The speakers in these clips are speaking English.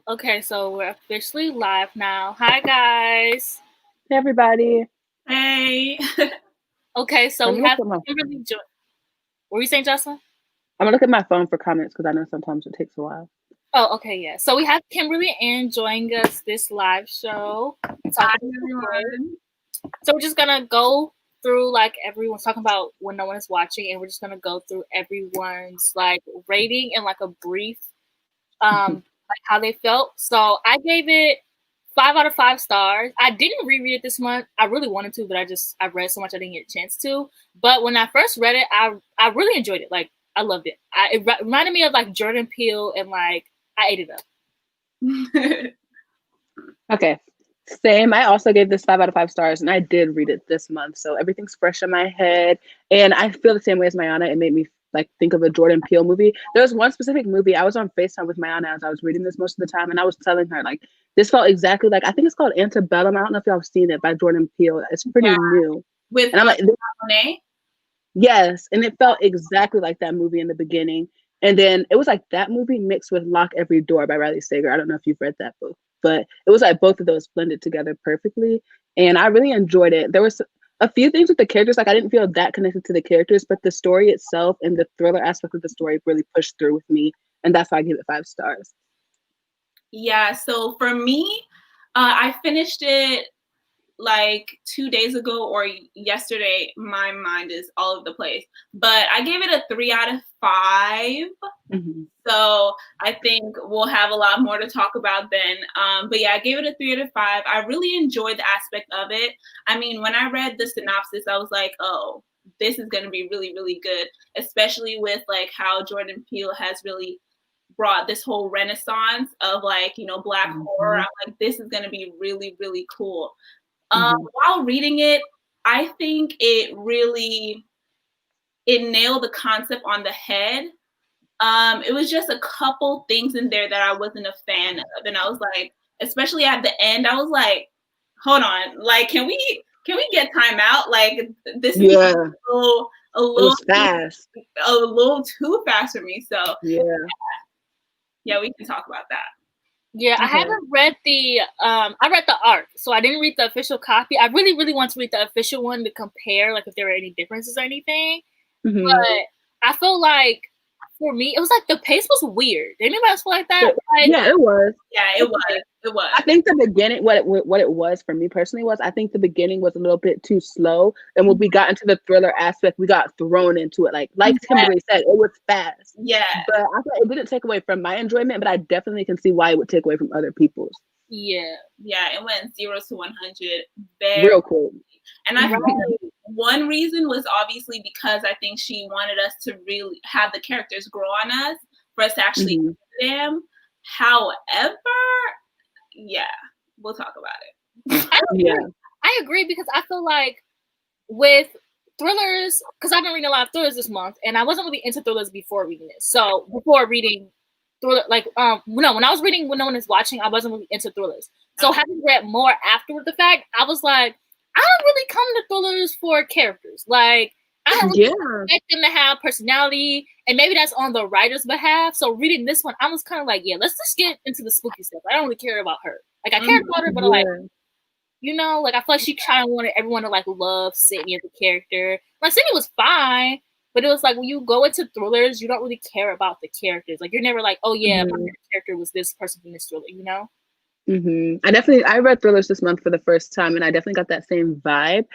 Okay, so we're officially live now. Hi, guys. Hey, everybody. Hey. Okay, so Let we me have look at my, Kimberly. What were you saying, Justin? I'm gonna look at my phone for comments because I know sometimes it takes a while. Oh, okay, yeah. So we have Kimberly Ann joining us this live show. Hi, everyone. So we're just gonna go through like everyone's talking about when no one is watching, and we're just gonna go through everyone's like rating and like a brief like how they felt. So I gave it 5 out of 5 stars. I didn't reread it this month. I really wanted to, but I read so much I didn't get a chance to. But when I first read it, I really enjoyed it. Like I loved it. It reminded me of like Jordan Peele, and like I ate it up. Okay, same. I also gave this 5 out of 5 stars, and I did read it this month, so everything's fresh in my head. And I feel the same way as Mayana. It made me like think of a Jordan Peele movie. There was one specific movie. I was on FaceTime with Mayana as I was reading this most of the time, and I was telling her like this felt exactly like, I think it's called Antebellum. I don't know if y'all have seen it, by Jordan Peele. It's pretty new. With and I'm like, Monet? yes, and it felt exactly like that movie in the beginning. And then it was like that movie mixed with Lock Every Door by Riley Sager. I don't know if you've read that book, but it was like both of those blended together perfectly. And I really enjoyed it. There was a few things with the characters, like I didn't feel that connected to the characters, but the story itself and the thriller aspect of the story really pushed through with me. And that's why I give it 5 stars. Yeah, so for me, I finished it like 2 days ago or yesterday. My mind is all over the place, but I gave it a 3 out of 5. Mm-hmm. So I think we'll have a lot more to talk about then. But yeah, I gave it a 3 out of 5. I really enjoyed the aspect of it. I mean, when I read the synopsis, I was like, oh, this is going to be really, really good, especially with like how Jordan Peele has really brought this whole renaissance of like, Black horror. I'm like, this is going to be really, really cool. While reading it, I think it nailed the concept on the head. It was just a couple things in there that I wasn't a fan of. And I was like, especially at the end, I was like, hold on, like, can we get time out? Like, this is a little fast. A little too fast for me. So yeah, we can talk about that. Yeah, I haven't read I read the arc, so I didn't read the official copy. I really, really want to read the official one to compare, like, if there were any differences or anything. Mm-hmm. But I feel like, for me, it was like the pace was weird. Did anybody else feel like that? Yeah, it was. Yeah, it was. It was. I think the beginning, what it was for me personally was, I think the beginning was a little bit too slow. And when we got into the thriller aspect, we got thrown into it. Like Kimberly said, it was fast. Yeah. But I thought it didn't take away from my enjoyment, but I definitely can see why it would take away from other people's. Yeah. Yeah, it went 0 to 100 real cool. And I think one reason was obviously because I think she wanted us to really have the characters grow on us for us to actually see them. However, yeah, we'll talk about it. I agree because I feel like with thrillers, because I've been reading a lot of thrillers this month, and I wasn't really into thrillers before reading this. So before reading thriller, like when I was reading When No One Is Watching, I wasn't really into thrillers. So having read more after the fact, I was like, I don't really come to thrillers for characters. Like, I don't really expect them to have personality, and maybe that's on the writer's behalf. So reading this one, I was kind of like, yeah, let's just get into the spooky stuff. I don't really care about her. Like, I care about her, but like, like, I feel like she kind of wanted everyone to like love Sydney as a character. Like, Sydney was fine, but it was like when you go into thrillers, you don't really care about the characters. Like, you're never like, oh yeah, my character was this person from this thriller, you know? I read thrillers this month for the first time, and I definitely got that same vibe.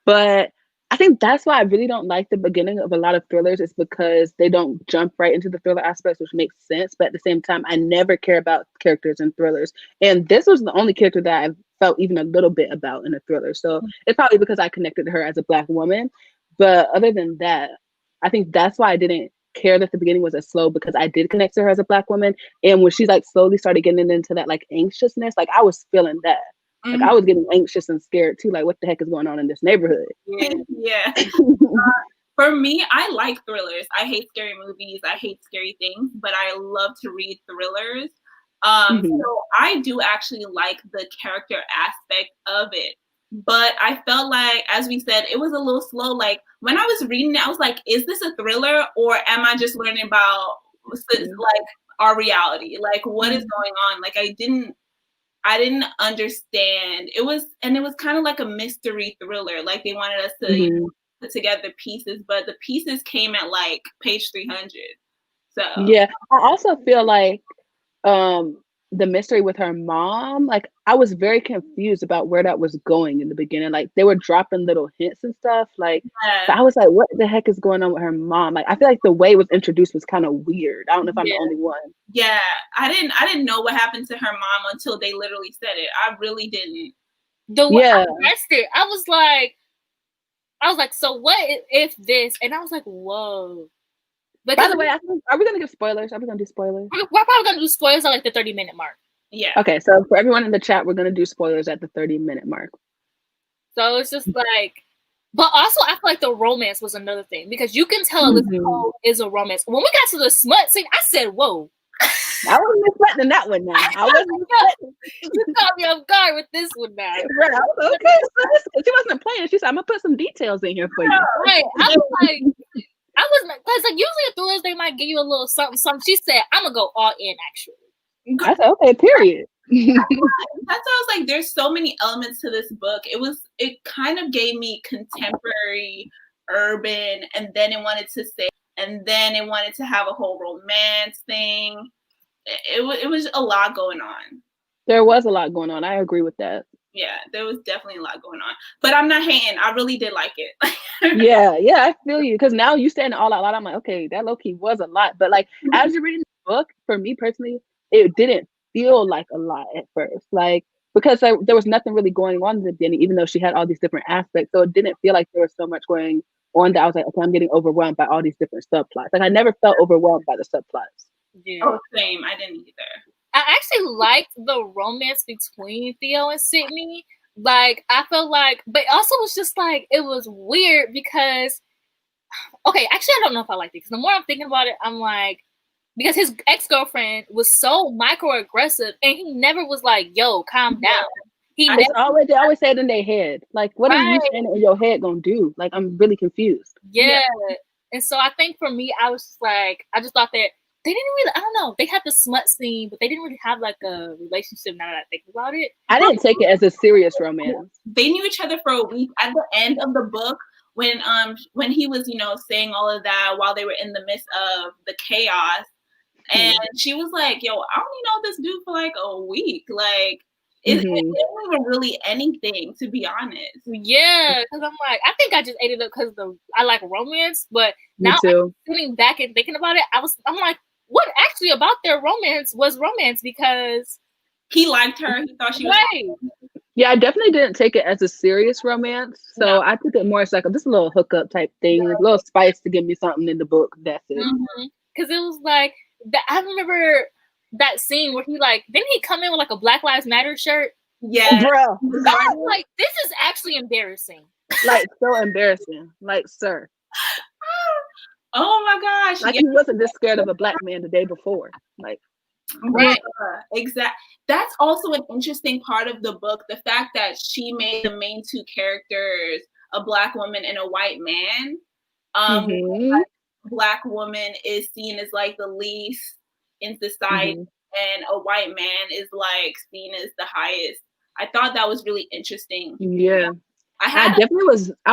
But I think that's why I really don't like the beginning of a lot of thrillers, is because they don't jump right into the thriller aspects, which makes sense. But at the same time, I never care about characters in thrillers. And this was the only character that I felt even a little bit about in a thriller. So it's probably because I connected to her as a Black woman. But other than that, I think that's why I didn't care that the beginning was as slow, because I did connect to her as a Black woman. And when she like slowly started getting into that like anxiousness, like I was feeling that. Like I was getting anxious and scared too. Like, what the heck is going on in this neighborhood? Yeah. For me, I like thrillers. I hate scary movies. I hate scary things, but I love to read thrillers. So I do actually like the character aspect of it. But I felt like, as we said, it was a little slow. Like, when I was reading it, I was like, is this a thriller, or am I just learning about like our reality. Like, what is going on? Like, I didn't understand. It was kind of like a mystery thriller. Like, they wanted us to put together pieces, but the pieces came at like page 300. So yeah, I also feel like the mystery with her mom, like I was very confused about where that was going in the beginning. Like they were dropping little hints and stuff. Like so I was like, what the heck is going on with her mom? Like I feel like the way it was introduced was kind of weird. I don't know if I'm the only one. Yeah, I didn't know what happened to her mom until they literally said it. I really didn't. The way I guessed it, I was like, so what if this? And I was like, whoa. But by the way, are we gonna give spoilers? Are we gonna do spoilers? We're probably gonna do spoilers at like the 30-minute mark. Yeah. Okay, so for everyone in the chat, we're gonna do spoilers at the 30-minute mark. So it's just like, but also I feel like the romance was another thing because you can tell Elizabeth Cole is a romance. When we got to the smut scene, I said, "Whoa." I wasn't expecting that one now. I wasn't expecting. You caught me off guard with this one now. Right. I was okay. So she wasn't playing. She said, "I'm gonna put some details in here for you." Right. I was like. I was because like usually at thrillers they might give you a little something. She said, "I'm gonna go all in." Actually, I said, "Okay, period." That's why I was like, "There's so many elements to this book." It kind of gave me contemporary, urban, and then it wanted to have a whole romance thing. It was a lot going on. There was a lot going on. I agree with that. Yeah, there was definitely a lot going on. But I'm not hating. I really did like it. yeah, I feel you. Because now you saying all out loud, I'm like, okay, that low-key was a lot. But like as you're reading the book, for me personally, it didn't feel like a lot at first. Like because there was nothing really going on in the beginning, even though she had all these different aspects. So it didn't feel like there was so much going on that I was like, okay, I'm getting overwhelmed by all these different subplots. Like I never felt overwhelmed by the subplots. Yeah. Oh, same. I didn't either. I actually liked the romance between Theo and Sydney. Like, I felt like, but also it was just like, it was weird because, okay, actually, I don't know if I liked it because the more I'm thinking about it, I'm like, because his ex-girlfriend was so microaggressive and he never was like, yo, calm down. They always say it in their head. Like, what are you saying in your head gonna do? Like, I'm really confused. Yeah. And so I think for me, I was just like, I just thought that they didn't really, I don't know, they had the smut scene, but they didn't really have like a relationship now that I think about it. I didn't take it as a serious romance. They knew each other for a week. At the end of the book, when he was, saying all of that while they were in the midst of the chaos, and she was like, yo, I only know this dude for like a week. Like, it wasn't even really anything, to be honest. Yeah, because I'm like, I think I just ate it up because I like romance, but now like, sitting back and thinking about it, I'm like, what actually about their romance was romance because he liked her. He thought she was Yeah, I dedefinitely didn't take it as a serious romance. So I took it more as like just a little hookup type thing, a little spice to give me something in the book. That's it. Because it was like I remember that scene where didn't he come in with like a Black Lives Matter shirt? Yeah, bro. I was like, this is actually embarrassing. Like so embarrassing. Like, sir. Oh my gosh! Like he wasn't this scared of a black man the day before. Like, right? Exactly. That's also an interesting part of the book. The fact that she made the main two characters a black woman and a white man. Black woman is seen as like the least in society, and a white man is like seen as the highest. I thought that was really interesting. Yeah, I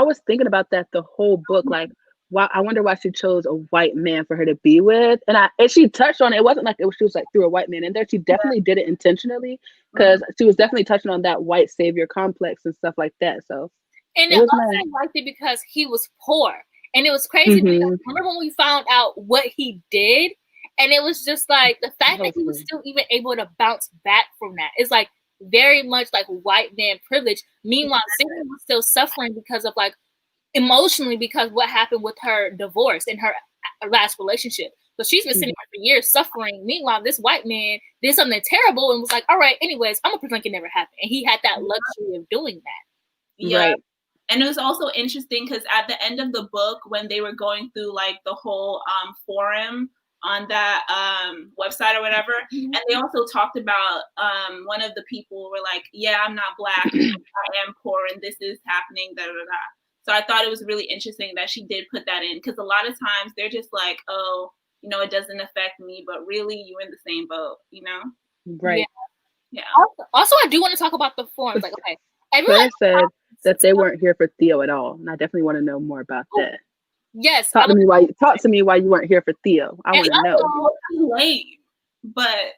was thinking about that the whole book. Like, why? I wonder why she chose a white man for her to be with, and she touched on it. It wasn't like she was like threw a white man in there. She definitely did it intentionally because she was definitely touching on that white savior complex and stuff like that. So, and I also liked it because he was poor. And it was crazy because remember when we found out what he did? And it was just like the fact that he was still even able to bounce back from that. It's like very much like white man privilege. Meanwhile, Sydney was still suffering because of like emotionally because what happened with her divorce and her last relationship. So she's been sitting there for years suffering. Meanwhile, this white man did something terrible and was like, all right, anyways, I'm gonna pretend it never happened. And he had that luxury of doing that. Yeah. Right. And it was also interesting because at the end of the book, when they were going through like the whole forum on that website or whatever, and they also talked about one of the people were like, yeah, I'm not black, I am poor, and this is happening, da da da. So I thought it was really interesting that she did put that in because a lot of times they're just like, oh, you know, it doesn't affect me, but really you're in the same boat, you know? Right. Yeah. Also, I do want to talk about the forms. Like, okay, Claire said that they weren't here for Theo at all, and I definitely want to know more about that. Yes. Talk to me why you weren't here for Theo. I want to know. He was lame, but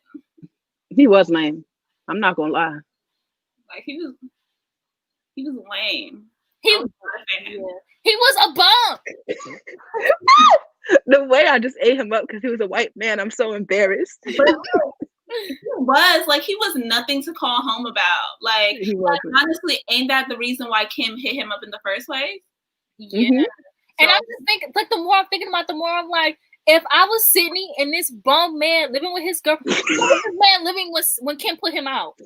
he was lame. I'm not gonna lie. Like he was lame. He was a bum. The way I just ate him up because he was a white man, I'm so embarrassed. He was nothing to call home about. Like honestly, ain't that the reason why Kim hit him up in the first place? Yeah. Mm-hmm. And I'm just thinking, like, the more I'm thinking about, the more I'm like, if I was Sydney and this bum man living with his girlfriend, this man living when Kim put him out.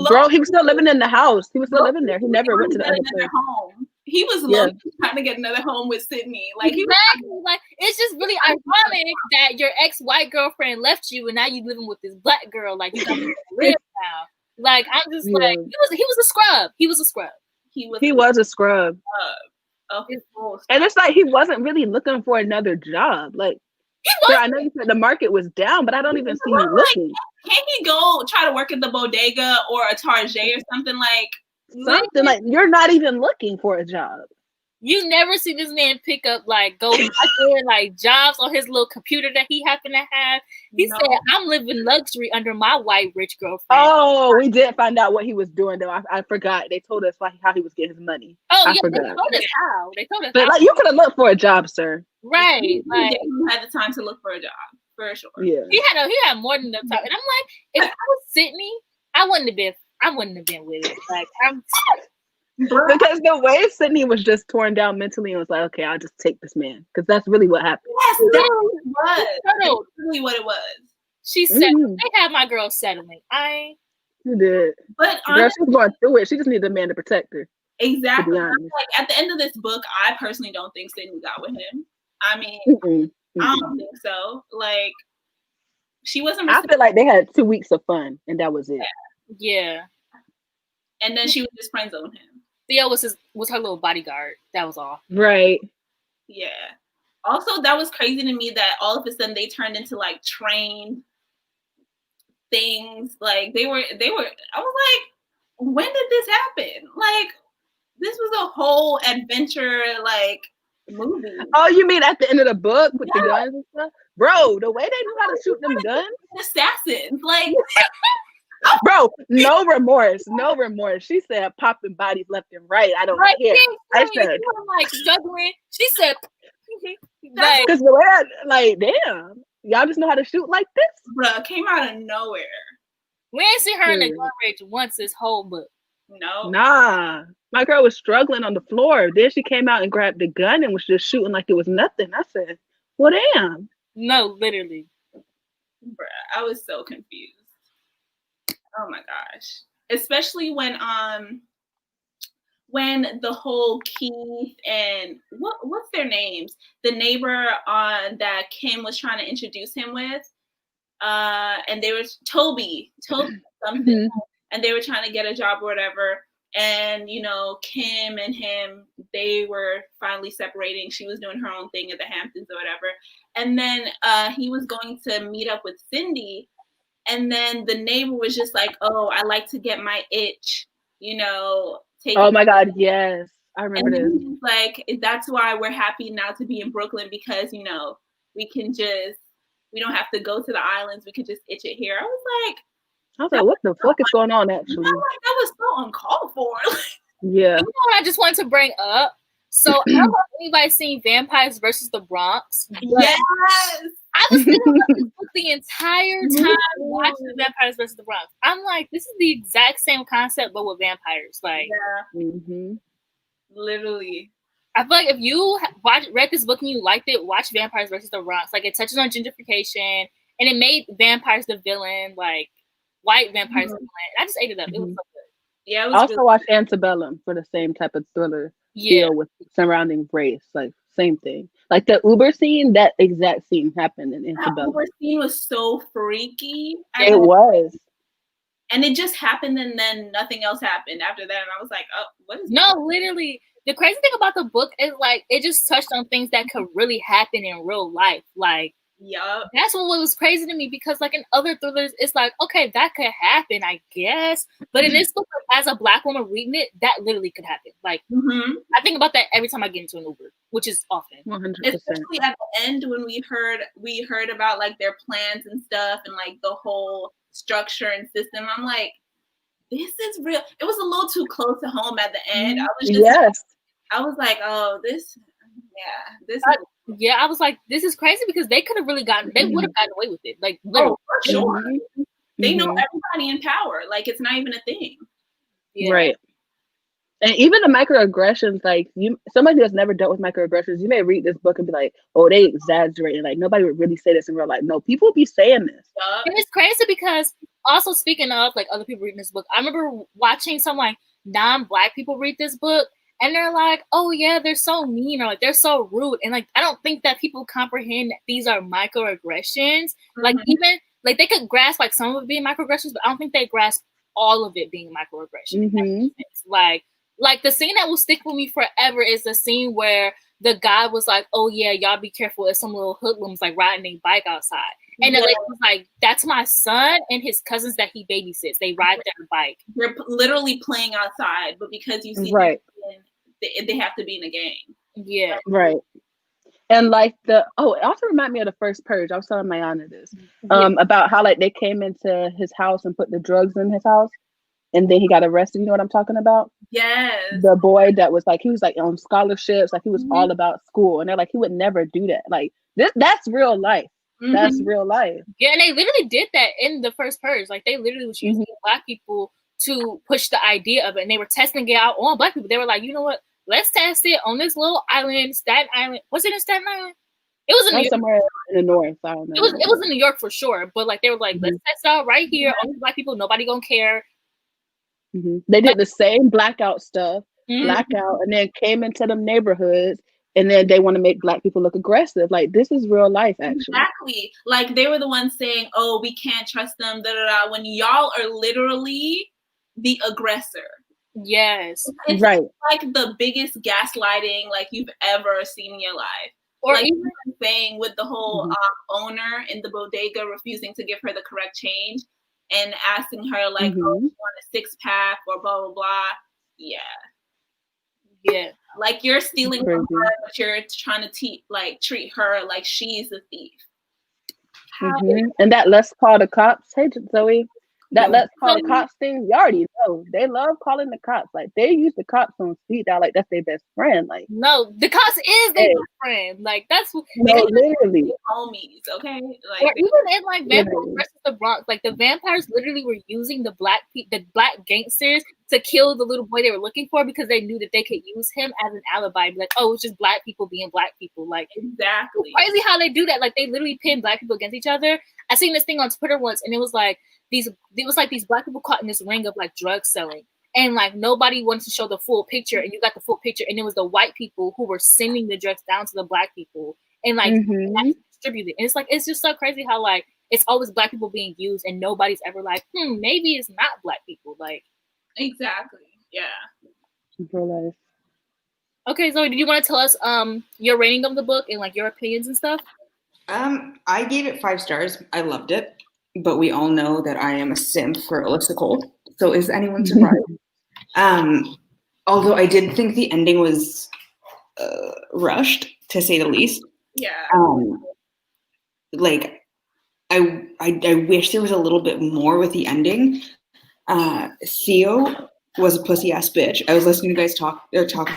Bro, he was still living in the house. He was still living there. He never went to the other place. Home. He was trying to get another home with Sydney. Like like it's just really ironic that your ex-white girlfriend left you and now you living with this black girl. Like you got to live now. Like I'm just like he was a scrub. He was a scrub. He was a scrub. And it's like he wasn't really looking for another job. Like I know you said the market was down, but I don't even see you looking. Can't he go try to work at the bodega or a Target or something like? Something like you're not even looking for a job. You never see this man pick up go out there like jobs on his little computer that he happened to have. He said, "I'm living luxury under my white rich girlfriend." Oh, we did find out what he was doing though. I forgot. They told us how he was getting his money. Oh I yeah, forgot. they told us how. They told us. But like you could have looked for a job, sir. Right. He had the time to look for a job for sure. Yeah. He had more than enough time. And I'm like, if I was Sydney, I wouldn't have been with it. Like because the way Sydney was just torn down mentally and was like, okay, I'll just take this man. Because that's really what happened. Yes, that's really what it was. She said, they have my girl settling. She did. But girl, she's going through it. She just needs a man to protect her. Exactly. Like at the end of this book, I personally don't think Sydney got with him. I mean, I don't think so. Like, she wasn't. I feel like they had 2 weeks of fun, and that was it. Yeah. And then she was just friend zone him. Theo was her little bodyguard. That was all. Right. Yeah. Also, that was crazy to me that all of a sudden they turned into like trained things. Like they were. I was like, when did this happen? Like, this was a whole adventure like movie. Oh, you mean at the end of the book with the guns and stuff? Bro, the way they knew how to shoot them guns. Assassins. Like bro, no remorse. She said popping bodies left and right. I don't care. I said like juggling. She said because the way damn, y'all just know how to shoot like this? Bruh, came out of nowhere. We ain't seen her in a gun range once this whole book. No. Nah. My girl was struggling on the floor. Then she came out and grabbed the gun and was just shooting like it was nothing. I said, well, damn. No, literally. Bruh, I was so confused. Oh my gosh. Especially when the whole Keith and what's their names? The neighbor that Kim was trying to introduce him with. And they were Toby something. Mm-hmm. And they were trying to get a job or whatever. And, you know, Kim and him, they were finally separating. She was doing her own thing at the Hamptons or whatever. And then he was going to meet up with Cindy. And then the neighbor was just like, oh, I like to get my itch, you know. Oh, my God, yes. I remember this. He's like, that's why we're happy now to be in Brooklyn because, you know, we don't have to go to the islands. We can just itch it here. I was like, what the fuck is going on, actually? That was so uncalled for. Yeah. You know what I just wanted to bring up? So, I don't know if anybody's seen Vampires versus the Bronx. Yes! I was thinking about this book the entire time watching Vampires versus the Bronx. I'm like, this is the exact same concept, but with vampires. Like, literally. I feel like if you read this book and you liked it, watch Vampires versus the Bronx. Like, it touches on gentrification, and it made vampires the villain, like, white vampires the villain. I just ate it up. It was so good. Yeah, I also watched Antebellum for the same type of thriller deal with surrounding race, like same thing. Like the Uber scene, that exact scene happened in Antebellum. That Uber scene was so freaky. It was. And it just happened and then nothing else happened after that. And I was like, oh, what is No, literally. The crazy thing about the book is like it just touched on things that could really happen in real life. Like Yup. That's what was crazy to me, because like in other thrillers, it's like, okay, that could happen, I guess. But in this book, as a Black woman reading it, that literally could happen. Like, I think about that every time I get into an Uber, which is often. 100%. Especially at the end when we heard about like their plans and stuff and like the whole structure and system. I'm like, this is real. It was a little too close to home at the end. I was like, oh, this. I was like, this is crazy, because they could have really they would have gotten away with it. Like, literally. Oh, for sure. They know everybody in power. Like, it's not even a thing. Yeah. Right. And even the microaggressions, like somebody who's never dealt with microaggressions, you may read this book and be like, oh, they exaggerated. Like, nobody would really say this in real life. No, people be saying this. And it's crazy because, also speaking of like other people reading this book, I remember watching some like non-Black people read this book, and they're like, oh yeah, they're so mean, or like they're so rude. And like, I don't think that people comprehend that these are microaggressions. Like, even like they could grasp like some of it being microaggressions, but I don't think they grasp all of it being microaggression. Like the scene that will stick with me forever is the scene where the guy was like, oh yeah, y'all be careful, there's some little hoodlums like riding their bike outside. And the lady was like, that's my son and his cousins that he babysits. They ride their bike. They're literally playing outside, but because you see right. They have to be in a game. Yeah. Right. And like it also reminded me of the first Purge. I was telling Mayana this about how like they came into his house and put the drugs in his house, and then he got arrested. You know what I'm talking about? Yes. The boy that was like, he was like on scholarships, like he was all about school, and they're like, he would never do that. Like that's real life. That's real life. Yeah, and they literally did that in the first Purge. Like they literally was using Black people to push the idea of it, and they were testing it out on Black people. They were like, you know what? Let's test it on this little island, Staten Island. Was it in Staten Island? It was in New York. Somewhere in the north. I don't know. It was in New York for sure. But like they were like, let's test it out right here. Only Black people. Nobody gonna care. They did the same blackout stuff, blackout, and then came into them neighborhoods, and then they want to make Black people look aggressive. Like, this is real life, actually. Exactly. Like, they were the ones saying, oh, we can't trust them, when y'all are literally the aggressor. Yes. It's like the biggest gaslighting like you've ever seen in your life. Or like even saying with the whole owner in the bodega refusing to give her the correct change and asking her like, oh, you want a 6-pack or blah, blah, blah. Yeah. Yeah. Like, you're stealing from her, but you're trying to treat her like she's a thief. And that let's call the cops. Hey, Zoe. That let's call the cops thing, you already know. They love calling the cops. Like, they use the cops on speed dial like that's their best friend. Like, no, the cops is their best friend. Like, that's what literally homies, okay? Like, or even in like Vampires versus the Bronx, like the vampires literally were using the black gangsters to kill the little boy they were looking for, because they knew that they could use him as an alibi. Be like, oh, it's just Black people being Black people. Like, exactly. It's crazy how they do that. Like, they literally pin Black people against each other. I seen this thing on Twitter once, and it was like these Black people caught in this ring of like drug selling, and like nobody wanted to show the full picture, and you got the full picture, and it was the white people who were sending the drugs down to the Black people and like distributed. And it's just so crazy how like it's always Black people being used, and nobody's ever like, maybe it's not Black people. Like, exactly, yeah. Real life. Okay, Zoe, did you want to tell us your rating of the book and like your opinions and stuff? I gave it 5 stars. I loved it, but we all know that I am a simp for Alyssa Cole. So is anyone surprised? Although I did think the ending was rushed, to say the least. Yeah. Like, I wish there was a little bit more with the ending. Theo was a pussy ass bitch. I was listening to you guys talk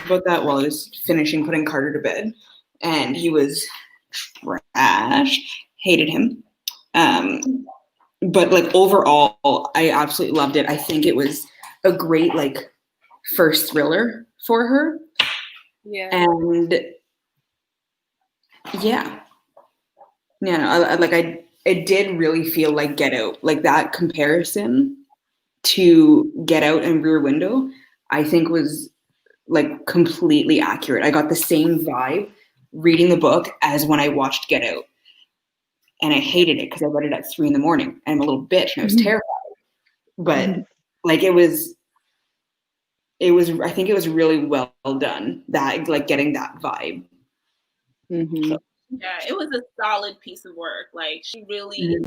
about that while I was finishing putting Carter to bed, and he was trash. Hated him. But like overall, I absolutely loved it. I think it was a great like first thriller for her. Yeah. And I did really feel like Get Out, like that comparison to Get Out and Rear Window, I think was like completely accurate. I got the same vibe reading the book as when I watched Get Out. And I hated it because I read it at 3 a.m. and I'm a little bitch and I was terrified. But like I think it was really well done, that like getting that vibe. So, Yeah, it was a solid piece of work. Like she really,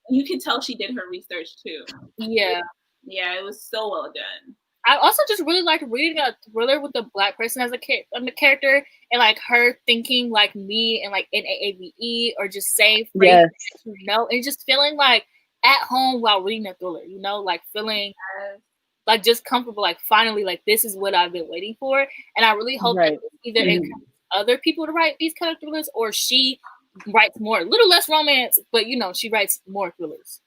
you can tell she did her research too. Yeah. Yeah, it was so well done. I also just really like reading a thriller with a Black person as a character, and like her thinking like me and like NAAVE or just say phrases and just feeling like at home while reading a thriller, like feeling like just comfortable, like finally, like this is what I've been waiting for. And I really hope that either encourages other people to write these kind of thrillers, or she writes more, a little less romance, but she writes more thrillers.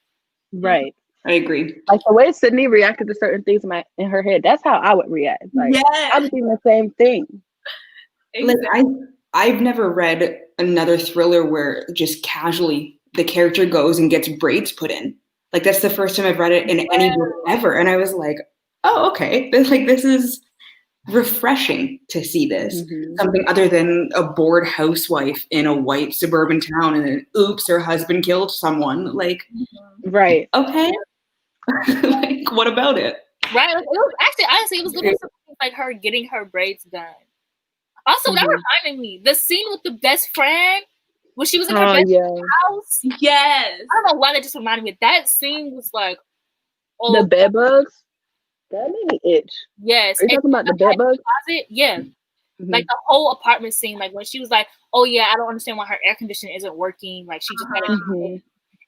Right. I agree. Like the way Sydney reacted to certain things in her head, that's how I would react. Like I'm thinking the same thing. Exactly. Like I've never read another thriller where just casually the character goes and gets braids put in. Like that's the first time I've read it in any book ever, and I was like, oh, okay, like this is refreshing to see this. Something other than a bored housewife in a white suburban town and then oops, her husband killed someone. Like, right. Okay. Like, what about it? Right. Like, it was actually, honestly, it was little like her getting her braids done. Also, that reminded me, the scene with the best friend when she was in her best friend's house. Yes. I don't know why that just reminded me. That scene was like, the bed bugs. That made me itch. Yes. Are you talking about the bed bugs? Closet? Yeah. Like the whole apartment scene, like when she was like, "Oh yeah, I don't understand why her air conditioner isn't working." Like she just had it,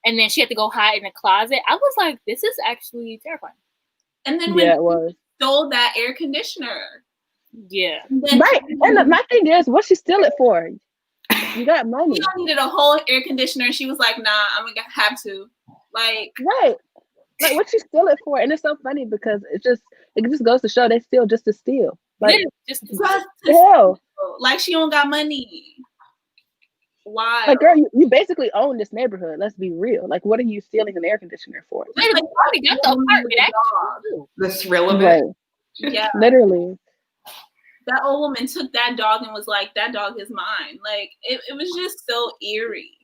and then she had to go hide in a closet. I was like, "This is actually terrifying." And then when it was. Stole that air conditioner. Yeah. Right. And my thing is, what's she steal it for? You got money. She needed a whole air conditioner. She was like, "Nah, I'm gonna have to." Like, right. Like, what she steal it for? And it's so funny because it just goes to show they steal just to steal. Like, just to steal. Like she don't got money. Why? Like, girl, you basically own this neighborhood. Let's be real. Like, what are you stealing an air conditioner for? Like, already got the apartment. The thrill of it. Yeah. Literally. That old woman took that dog and was like, "That dog is mine." Like, it was just so eerie.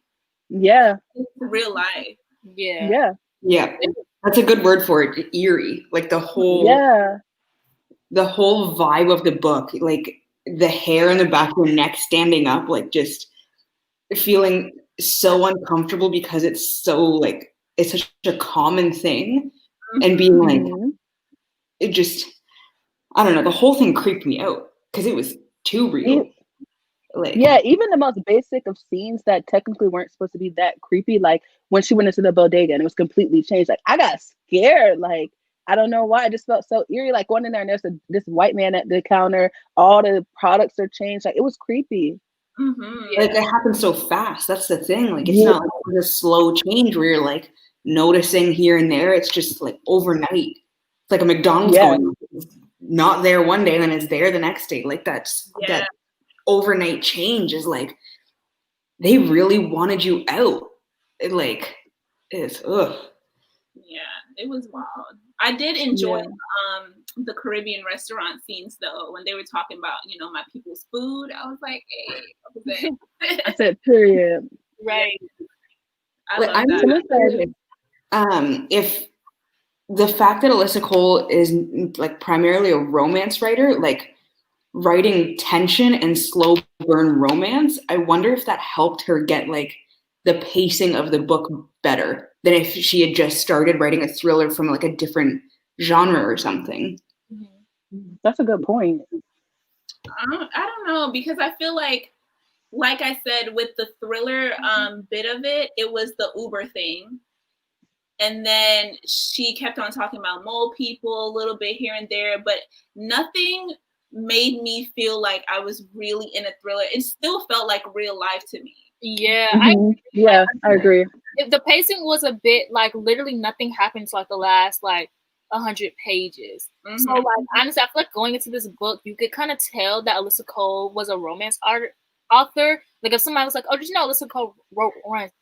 Yeah. It's real life. Yeah. Yeah. Yeah. That's a good word for it. Eerie. Like the whole vibe of the book, like the hair in the back of your neck standing up, like just feeling so uncomfortable because it's so like it's such a common thing, and being like it just, I don't know, the whole thing creeped me out because it was too real. Like, even the most basic of scenes that technically weren't supposed to be that creepy, like when she went into the bodega and it was completely changed. Like, I got scared. Like, I don't know why. I just felt so eerie. Like, going in there and there's this white man at the counter. All the products are changed. Like, it was creepy. Like, it happened so fast. That's the thing. Like, it's not like this slow change where you're like noticing here and there. It's just like overnight. It's like a McDonald's going, not there one day and then it's there the next day. Like, that overnight change is like, they really wanted you out. It like, it's Yeah, it was wild. I did enjoy the Caribbean restaurant scenes though, when they were talking about, my people's food. I was like, hey, I said, period. Right. I love that. If the fact that Alyssa Cole is like primarily a romance writer, like writing tension and slow burn romance, I wonder if that helped her get like the pacing of the book better than if she had just started writing a thriller from like a different genre or something. That's a good point. I don't know, because I feel like I said, with the thriller bit of it, it was the Uber thing. And then she kept on talking about mole people a little bit here and there, but nothing made me feel like I was really in a thriller. It still felt like real life to me. Yeah. I agree. The pacing was a bit like literally nothing happened to like the last like 100 pages. So like honestly, I feel like going into this book, you could kind of tell that Alyssa Cole was a romance author. Like if somebody was like, "Oh, did you know Alyssa Cole wrote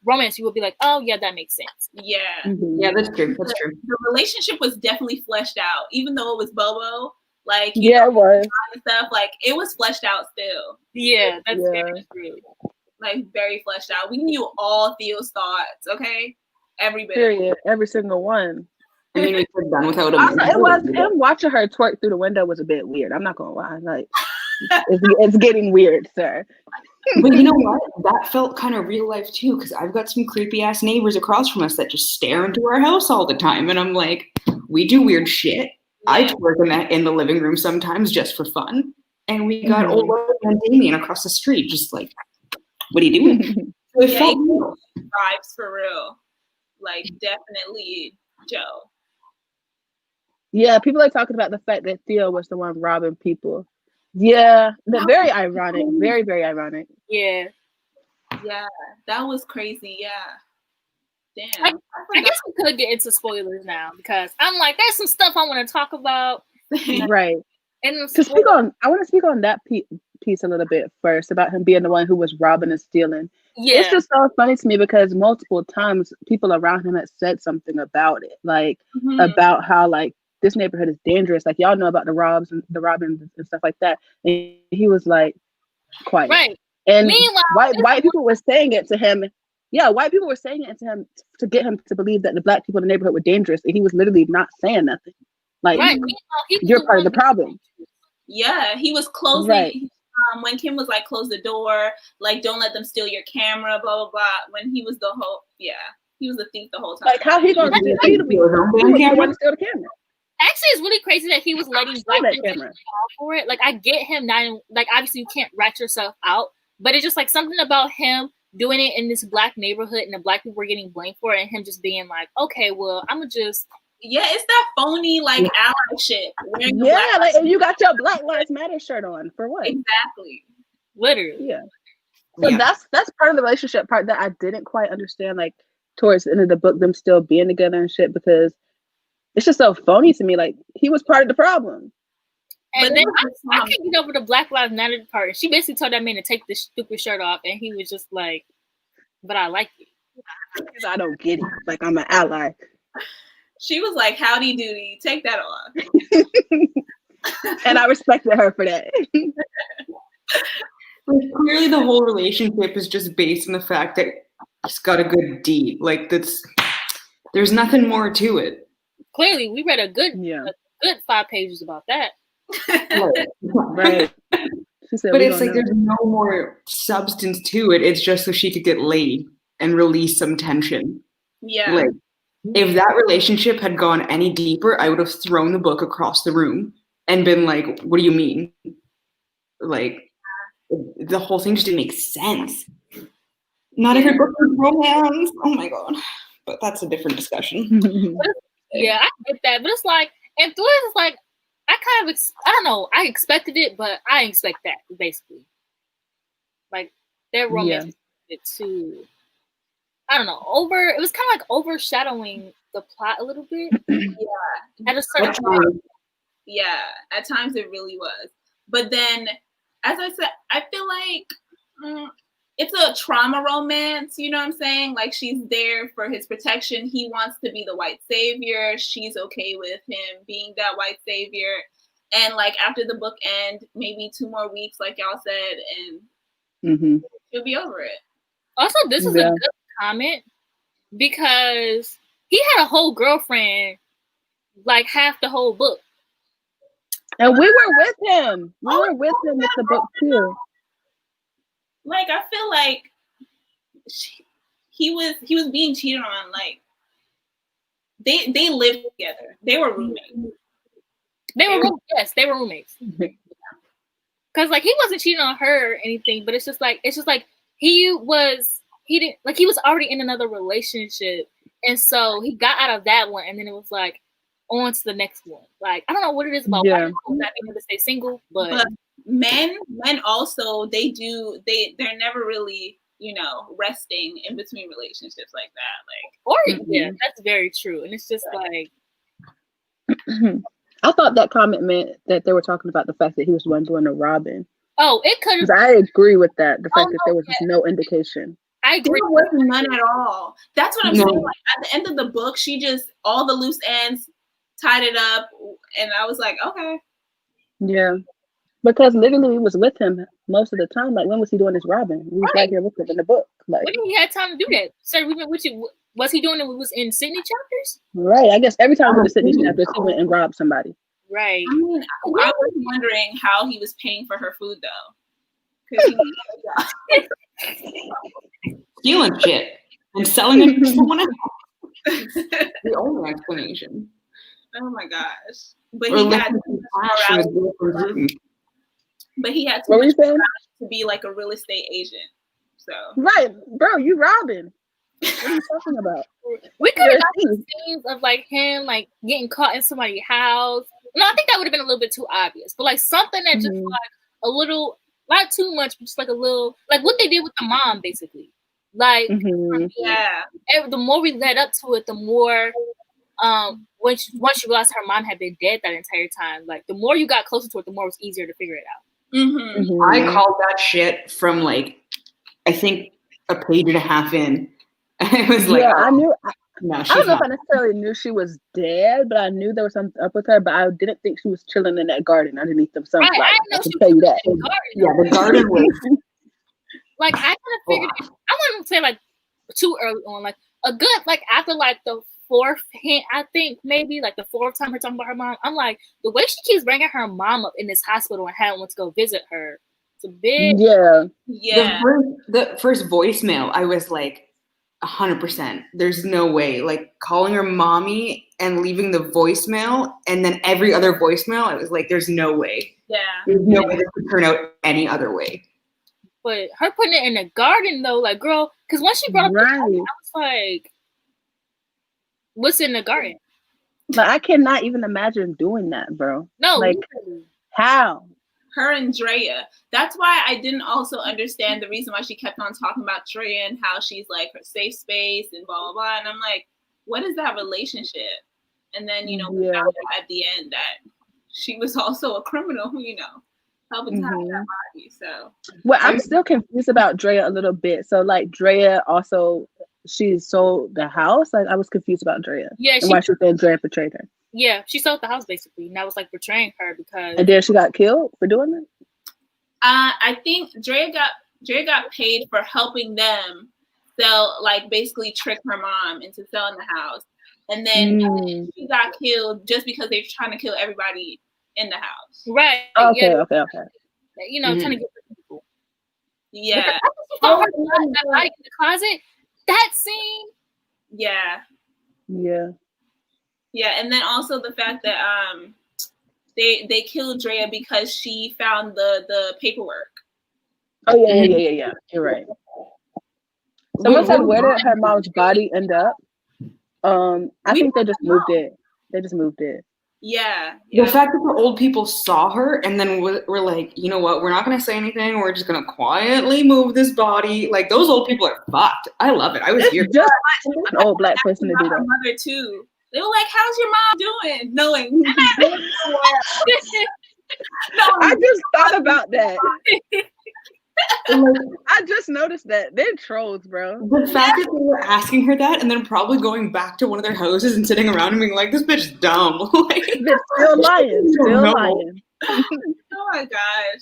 romance?" You would be like, "Oh yeah, that makes sense." Yeah. Yeah, that's true. That's true. The relationship was definitely fleshed out, even though it was Bobo. Like, it was and stuff. Like, it was fleshed out still. Yeah, that's very true. Like, very fleshed out. We knew all Theo's thoughts. Okay, every bit. Period. Every single one. I mean, we could have done without him. Also, it was him watching her twerk through the window was a bit weird. I'm not gonna lie. Like, it's getting weird, sir. But you know what? That felt kind of real life too, because I've got some creepy ass neighbors across from us that just stare into our house all the time, and I'm like, we do weird shit. I twerk in the living room sometimes just for fun, and we got old man Damien across the street, just like, what are you doing? So it felt real. Vibes for real, like definitely Joe. Yeah, people are talking about the fact that Theo was the one robbing people. Yeah, very ironic. Very, very ironic. Yeah. Yeah, that was crazy. Yeah. Damn. I guess we could get into spoilers now because I'm like, there's some stuff I want to talk about. Right. And I want to speak on that piece a little bit first about him being the one who was robbing and stealing. Yeah. It's just so funny to me because multiple times people around him had said something about it, like about how like this neighborhood is dangerous. Like y'all know about the robins and stuff like that. And he was like, quiet. Right. And meanwhile, white people were saying it to him. Yeah, white people were saying it to him to get him to believe that the black people in the neighborhood were dangerous, and he was literally not saying nothing. Like, you're part of the problem. Yeah, he was closing. Right. When Kim was like, close the door, like, don't let them steal your camera, blah, blah, blah. When he was he was a thief the whole time. Like, how he going to steal the camera? Actually, it's really crazy that he was letting black people fall for it. Like, I get him not, like, obviously you can't rat yourself out, but it's just like something about him doing it in this black neighborhood and the black people were getting blamed for it and him just being like, okay, well, I'm gonna just. Yeah, it's that phony, like, ally shit. Yeah, like, you got your Black Lives Matter shirt on. For what? Exactly. Literally. Yeah. So that's part of the relationship part that I didn't quite understand, like, towards the end of the book, them still being together and shit, because it's just so phony to me. Like, he was part of the problem. And but then I can't get over the Black Lives Matter part. She basically told that man to take this stupid shirt off, and he was just like, but I like it. Because I don't get it. Like, I'm an ally. She was like, howdy doody, take that off. And I respected her for that. Clearly the whole relationship is just based on the fact that he's got a good deed. Like, there's nothing more to it. Clearly, we read a good 5 pages about that. Right. But it's like there's no more substance to it. It's just so she could get laid and release some tension. Yeah. Like, if that relationship had gone any deeper, I would have thrown the book across the room and been like, what do you mean? Like, the whole thing just didn't make sense. Not every book is romance. Oh my God. But that's a different discussion. Yeah, I get that. But it's like, and Thrillers is like, I kind of, I don't know, I expected it, but I didn't expect that, basically. Like, their romance too. I don't know, it was kind of like overshadowing the plot a little bit. Yeah. At a certain point. Yeah, at times it really was. But then, as I said, I feel like it's a trauma romance, you know what I'm saying? Like, she's there for his protection. He wants to be the white savior. She's okay with him being that white savior. And, like, after the book end, maybe 2 more weeks, like y'all said, and she'll be over it. Also, this is a good comment because he had a whole girlfriend like half the whole book. And we were with him. We were with him with the book too. Like, I feel like he was being cheated on. Like, they lived together. They were roommates. They were roommates. Because like he wasn't cheating on her or anything, but it's just like he was already in another relationship, and so he got out of that one, and then it was like on to the next one. Like, I don't know what it is about white people not being able to stay single, but men also they're never really, you know, resting in between relationships like that. Like, that's very true, and it's just like. I thought that comment meant that they were talking about the fact that he was the one doing the robbing. Oh, it could have. I agree with that. The fact that there was just no indication. I agree. There was none at all. That's what I'm saying. Like, at the end of the book, she just all the loose ends tied it up, and I was like, okay. Yeah, because literally we was with him most of the time. Like, when was he doing this robbing? We was right here with him in the book. Like, when he had time to do that? So we went with you. Was he doing it when we was in Sydney chapters? Right. I guess every time we was in Sydney chapters, he went and robbed somebody. Right. I mean, I was wondering how he was paying for her food though, 'Cause Stealing shit and selling it to someone else. The only explanation. oh my gosh. But Or he had listening to Flash from his girlfriend's room. too What were you much saying? to be like a real estate agent. So Right, bro, you robbing. What are you talking about? We could have got these scenes of like him like getting caught in somebody's house. No, I think that would have been a little bit too obvious. But like something that just like a little, not too much, but just like a little, like what they did with the mom, basically. Like yeah. the more we led up to it, the more once you realized her mom had been dead that entire time, like the more you got closer to it, the more it was easier to figure it out. I called that shit from like I think a page and a half in. I was like, I knew. No, I don't know if I necessarily knew she was dead, but I knew there was something up with her. But I didn't think she was chilling in that garden underneath them sunflowers. Right, I can tell you that. The garden was like I kind of figured. I wouldn't say like too early on, like a good like after like the fourth hint, I think maybe like the fourth time her talking about her mom. I'm like the way she keeps bringing her mom up in this hospital and Helen wants to go visit her. It's a bit The first voicemail, I was like 100%. There's no way. Like calling her mommy and leaving the voicemail, and then every other voicemail, I was like, "There's no way. Yeah, there's no way this could turn out any other way." But her putting it in the garden though, like girl, because when she brought up the garden, I was like, "What's in the garden?" But I cannot even imagine doing that, bro. No, like how? Her and Drea. That's why I didn't also understand the reason why she kept on talking about Drea and how she's like her safe space and blah blah blah. And I'm like, what is that relationship? And then we found out at the end that she was also a criminal, helping to hide that body. So well, I'm still confused about Drea a little bit. So like Drea also she sold the house. Like I was confused about Drea. Yeah, and why she said Drea betrayed her. Yeah, she sold the house basically, and that was like betraying her because. And then she got killed for doing that. I think Drea got paid for helping them sell, like basically trick her mom into selling the house, and then she got killed just because they're trying to kill everybody in the house. Right. Okay. Trying to get the people. Yeah. She found that body in the closet. That scene. Yeah. Yeah. Yeah, and then also the fact that they killed Drea because she found the paperwork. Oh yeah. You're right. Someone said, where did her mom's body end up? I think they just moved it. Yeah. The fact that the old people saw her and then we're like, you know what? We're not going to say anything. We're just going to quietly move this body. Like those old people are fucked. I love it. I was here. Just an old black person to do that. Mother too. They were like, "How's your mom doing?" Knowing. I just thought about that. I just noticed that they're trolls, bro. The fact that they were asking her that and then probably going back to one of their houses and sitting around and being like, "This bitch is dumb." They're still lying. Oh my gosh.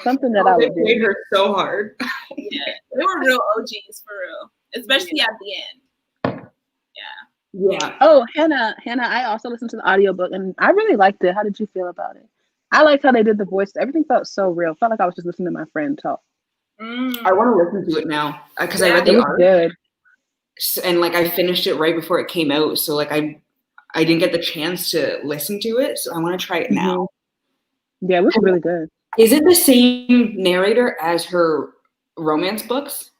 Something that I would do. They made her so hard. Yeah, they were real OGs for real, especially at the end. Yeah. Oh, Hannah, I also listened to the audiobook and I really liked it. How did you feel about it? I liked how they did the voice. Everything felt so real. Felt like I was just listening to my friend talk. I want to listen to it now because I read the art. Good. And like I finished it right before it came out. So like I didn't get the chance to listen to it. So I want to try it now. Yeah, it was really good. Is it the same narrator as her romance books?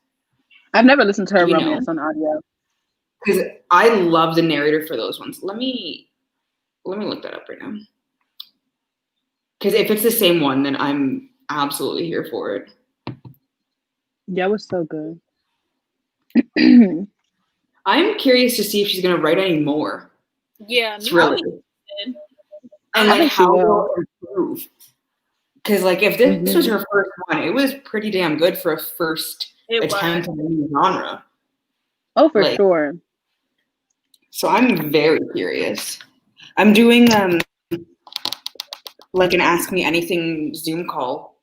I've never listened to her romance on audio. Because I love the narrator for those ones. Let me look that up right now. Because if it's the same one, then I'm absolutely here for it. Yeah, it was so good. I'm curious to see if she's gonna write any more. Yeah, it's really. And like how will improve? Because like if this was her first one, it was pretty damn good for a first attempt in the genre. Oh, for sure. So I'm very curious. I'm doing like an Ask Me Anything Zoom call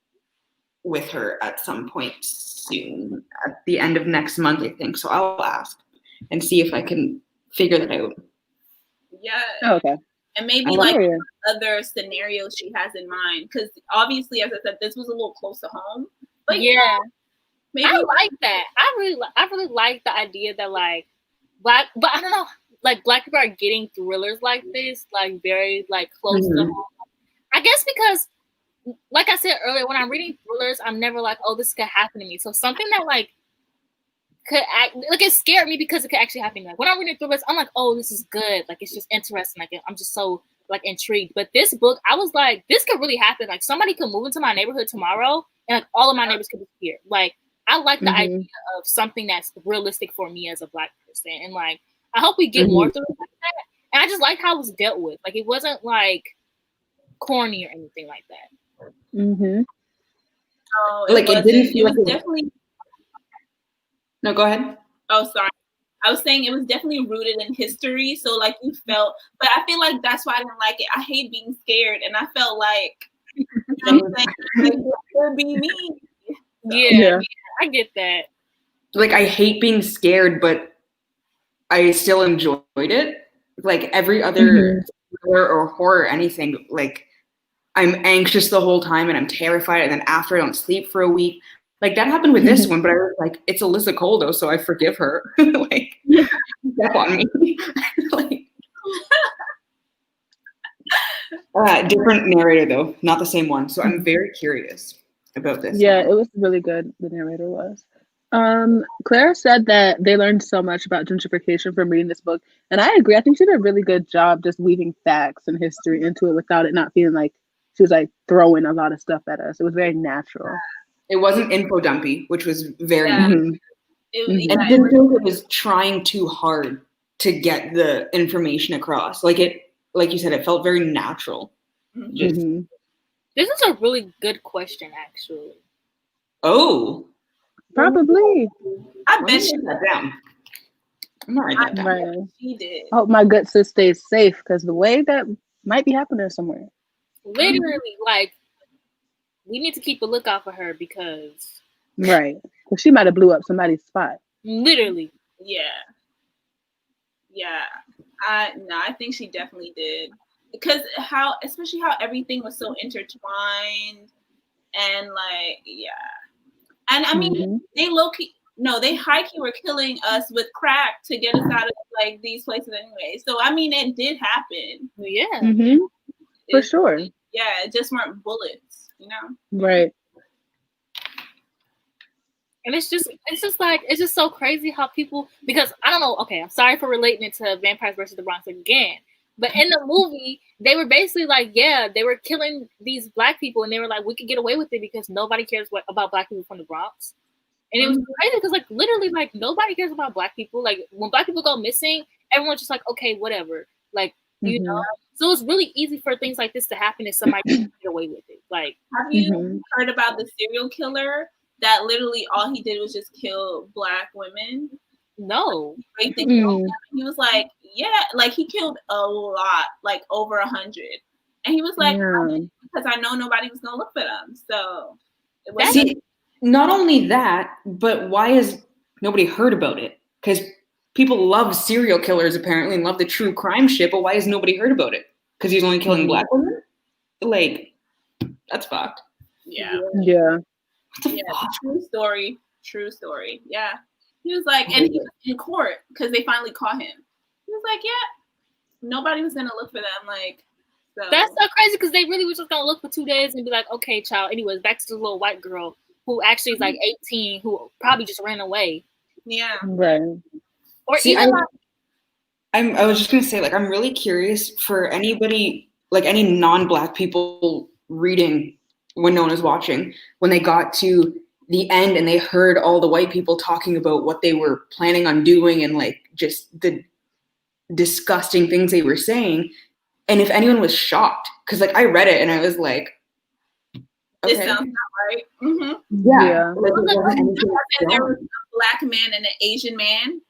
with her at some point soon, at the end of next month, I think. So I'll ask and see if I can figure that out. Yeah. Oh, okay. And maybe like other scenarios she has in mind. Because obviously, as I said, this was a little close to home. But yeah, maybe I like that. I really like the idea that like black, but I don't know, like black people are getting thrillers like this, like very like close to home. I guess because, like I said earlier, when I'm reading thrillers, I'm never like, oh, this could happen to me. So something that like could act like it scared me because it could actually happen. Like when I'm reading thrillers, I'm like, oh, this is good. Like it's just interesting. Like I'm just so like intrigued. But this book, I was like, this could really happen. Like somebody could move into my neighborhood tomorrow, and like all of my neighbors could disappear. Like I like the idea of something that's realistic for me as a black person, and like I hope we get more thrillers like that. And I just like how it was dealt with. Like it wasn't like corny or anything like that. no, Like it didn't feel it was definitely. No, go ahead. Oh, sorry. I was saying it was definitely rooted in history. So like you felt, but I feel like that's why I didn't like it. I hate being scared, and I felt like, you know what I'm saying? Like, it could be me. So, Yeah, I get that. Like I hate being scared, but I still enjoyed it. Like every other thriller or horror or anything, like I'm anxious the whole time and I'm terrified, and then after I don't sleep for a week. Like that happened with this one, but I was like, it's Alyssa Coldo, so I forgive her. Like, step on me. Like, different narrator though, not the same one. So I'm very curious about this. Yeah, it was really good. The narrator was. Claire said that they learned so much about gentrification from reading this book, and I agree. I think she did a really good job just weaving facts and history into it without it not feeling like she was like throwing a lot of stuff at us. It was very natural. It wasn't info dumpy, which was very Yeah. nice. it, And I didn't feel it was trying too hard to get the information across. Like you said, it felt very natural. This is a really good question, actually. Oh, probably. I bet she that down. I'm not writing that down. Right. She did. I hope my gut sis stays safe because the way that might be happening somewhere. Literally, like we need to keep a lookout for her because right, because she might have blew up somebody's spot. Literally. Yeah. I think she definitely did, because especially how everything was so intertwined, and like and I mean they high-key were killing us with crack to get us out of like these places anyway. So I mean it did happen. Yeah. For sure. Yeah, it just weren't bullets, you know? Right. And it's just so crazy how people, because I don't know, okay, I'm sorry for relating it to Vampires versus the Bronx again, but in the movie, they were basically like, yeah, they were killing these black people, and they were like, we could get away with it because nobody cares about black people from the Bronx. And it was crazy because like literally like nobody cares about black people. Like when black people go missing, everyone's just like, okay, whatever. Like, you know, so it's really easy for things like this to happen if somebody can get away with it. Like, have you heard about the serial killer that literally all he did was just kill black women? No. He was like, yeah, like he killed a lot, like over 100. And he was like, because I know nobody was gonna look for them. So it was not only that, but why has nobody heard about it? Because people love serial killers apparently and love the true crime shit, but why has nobody heard about it? Because he's only killing black women? Like, that's fucked. Yeah. True story. Yeah. He was like, and he was in court because they finally caught him. He was like, yeah, nobody was gonna look for them. Like, so. That's so crazy because they really was just gonna look for 2 days and be like, okay, child. Anyways, back to the little white girl who actually is like 18, who probably just ran away. Yeah. Right. Or even I was just gonna say, like, I'm really curious for anybody, like any non-black people reading when no one was watching, when they got to the end and they heard all the white people talking about what they were planning on doing and like just the disgusting things they were saying, and if anyone was shocked, because like I read it and I was like, okay. This sounds not right. Yeah. Like, there was a black man and an Asian man.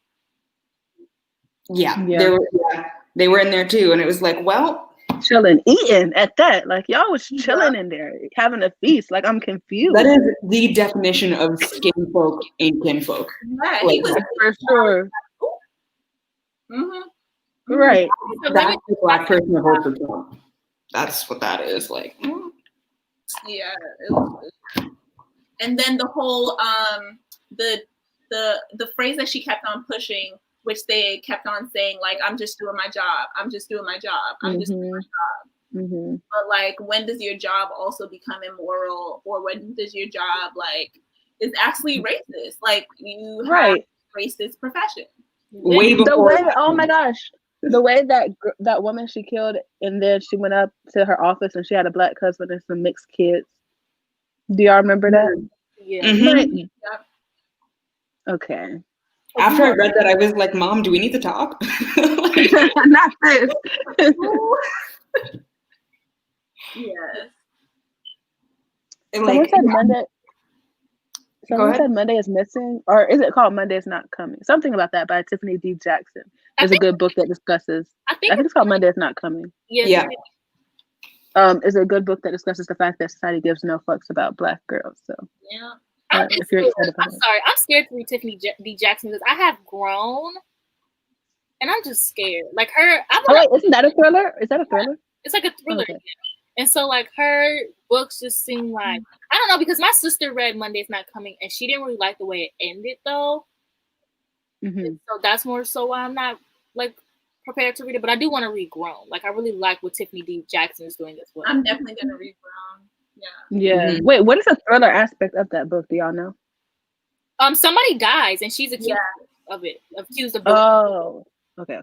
Yeah. They were in there too, and it was like, well, chilling, eating at that. Like y'all was chilling in there, having a feast. Like I'm confused. That is the definition of skin folk and kinfolk. Right. Like, for sure. Right. That's the black person of vote for Trump. That's what that is. Like. Yeah. And then the whole the phrase that she kept on pushing, which they kept on saying, like, I'm just doing my job. I'm just doing my job. I'm just doing my job. Mm-hmm. But like, when does your job also become immoral, or when does your job like is actually racist? Like, you have a racist profession. Way before. The way, oh my gosh, the way that woman she killed, and then she went up to her office and she had a black husband and some mixed kids. Do y'all remember that? Yeah. Like, Yep. okay. After I read that, I was like, Mom, do we need to talk? Not this. Yes. Someone said Monday. Someone said Monday is missing, or is it called Monday is Not Coming? Something about that by Tiffany D. Jackson. There's a good book that discusses. I think it's called Monday is Not Coming. Yeah. Is a good book that discusses the fact that society gives no fucks about Black girls. So yeah. I'm sorry. I'm scared to read Tiffany D. Jackson because I have grown, and I'm just scared. Like her. Isn't that a thriller? Is that a thriller? It's like a thriller. Okay. And so, like, her books just seem like, I don't know, because my sister read Monday's Not Coming, and she didn't really like the way it ended, though. Mm-hmm. So that's more so why I'm not, like, prepared to read it. But I do want to read Grown. Like, I really like what Tiffany D. Jackson is doing as well. I'm definitely going to read Grown. Yeah. Yeah. Mm-hmm. Wait, what is the thriller aspect of that book? Do y'all know? Somebody dies, and she's accused of it. Accused of Oh. Okay.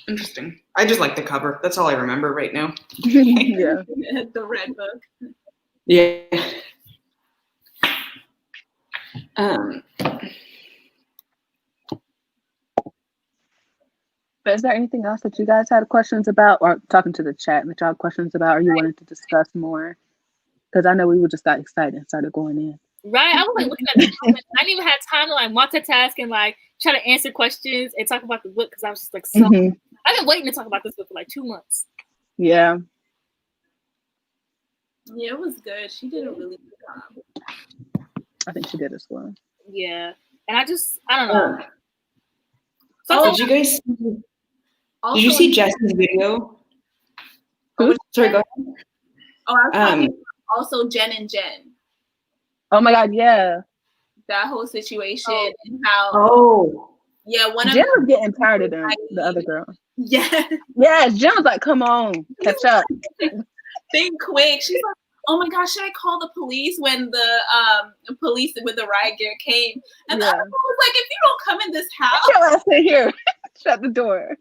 Interesting. I just like the cover. That's all I remember right now. Yeah. The red book. Yeah. But is there anything else that you guys had questions about, or talking to the chat that y'all had questions about, or you wanted to discuss more? Because I know we just got excited and started going in. Right. I was like looking at the comments. I didn't even have time to like multitask and like try to answer questions and talk about the book because I was just like so. I've been waiting to talk about this book for like 2 months. Yeah. Yeah, it was good. She did a really good job. I think she did as well. Yeah. And I don't know. Did you guys did you see Jesse's video? Sorry, go ahead. Oh, I was talking about also Jen and Jen. Oh my God, yeah. That whole situation and how one of Jen was getting tired of them, the other girl. Yeah. Yes, Jen was like, come on, catch up. Think quick. She's like, oh my gosh, should I call the police when the police with the riot gear came? And the other one was like, if you don't come in this house. Get your ass in here. Shut the door.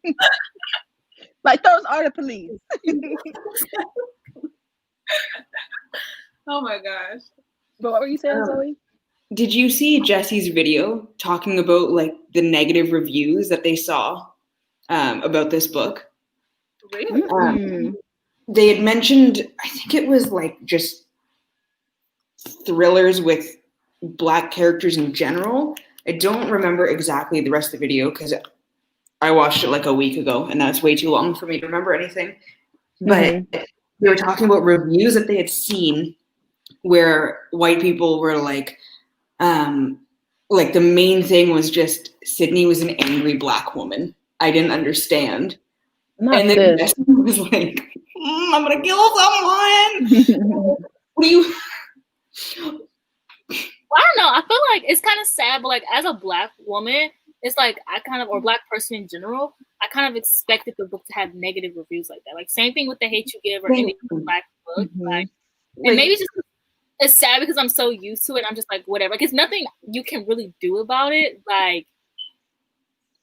Like, those are the police. Oh my gosh. But what were you saying, Zoe? Did you see Jesse's video talking about like the negative reviews that they saw about this book? Really? They had mentioned, I think it was like just thrillers with Black characters in general. I don't remember exactly the rest of the video because I watched it like a week ago and that's way too long for me to remember anything. But they were talking about reviews that they had seen where white people were like the main thing was just Sydney was an angry Black woman. I didn't understand. And then Jesse was like, I'm gonna kill someone. What do you? Well, I don't know. I feel like it's kind of sad, but like as a Black woman, it's like or Black person in general, I kind of expected the book to have negative reviews like that. Like same thing with The Hate You Give or any Black book. Like, and maybe it's sad because I'm so used to it. I'm just like, whatever. Like, it's nothing you can really do about it. Like,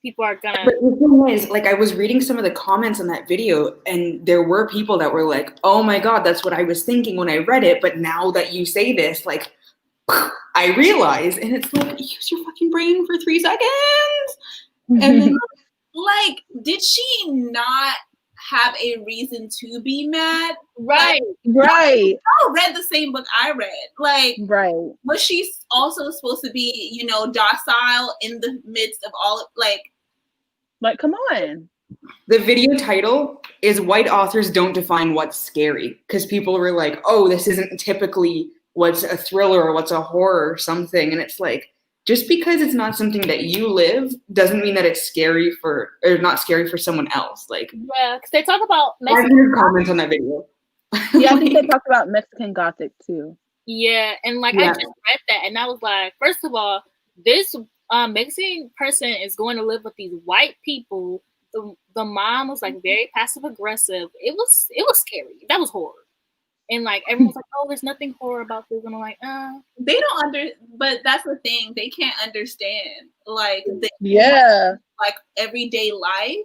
people are gonna. But the thing is, like, I was reading some of the comments on that video, and there were people that were like, "Oh my God, that's what I was thinking when I read it." But now that you say this, like, I realize, and it's like, use your fucking brain for 3 seconds, and then, like, did she not have a reason to be mad? Right. I read the same book I read. Like, was she also supposed to be, docile in the midst of all, like, come on. The video title is "White Authors Don't Define What's Scary," because people were like, "Oh, this isn't typically what's a thriller or what's a horror or something," and it's like, just because it's not something that you live doesn't mean that it's scary or not scary for someone else. Like, yeah, because they talk about 500 comments on that video. Yeah, I think they talked about Mexican Gothic too. Yeah, and like I just read that, and I was like, first of all, this Mexican person is going to live with these white people. The mom was like very passive aggressive. It was scary. That was horror. And like everyone's like, oh, there's nothing horror about this, and I'm like, They don't but that's the thing, they can't understand like like everyday life.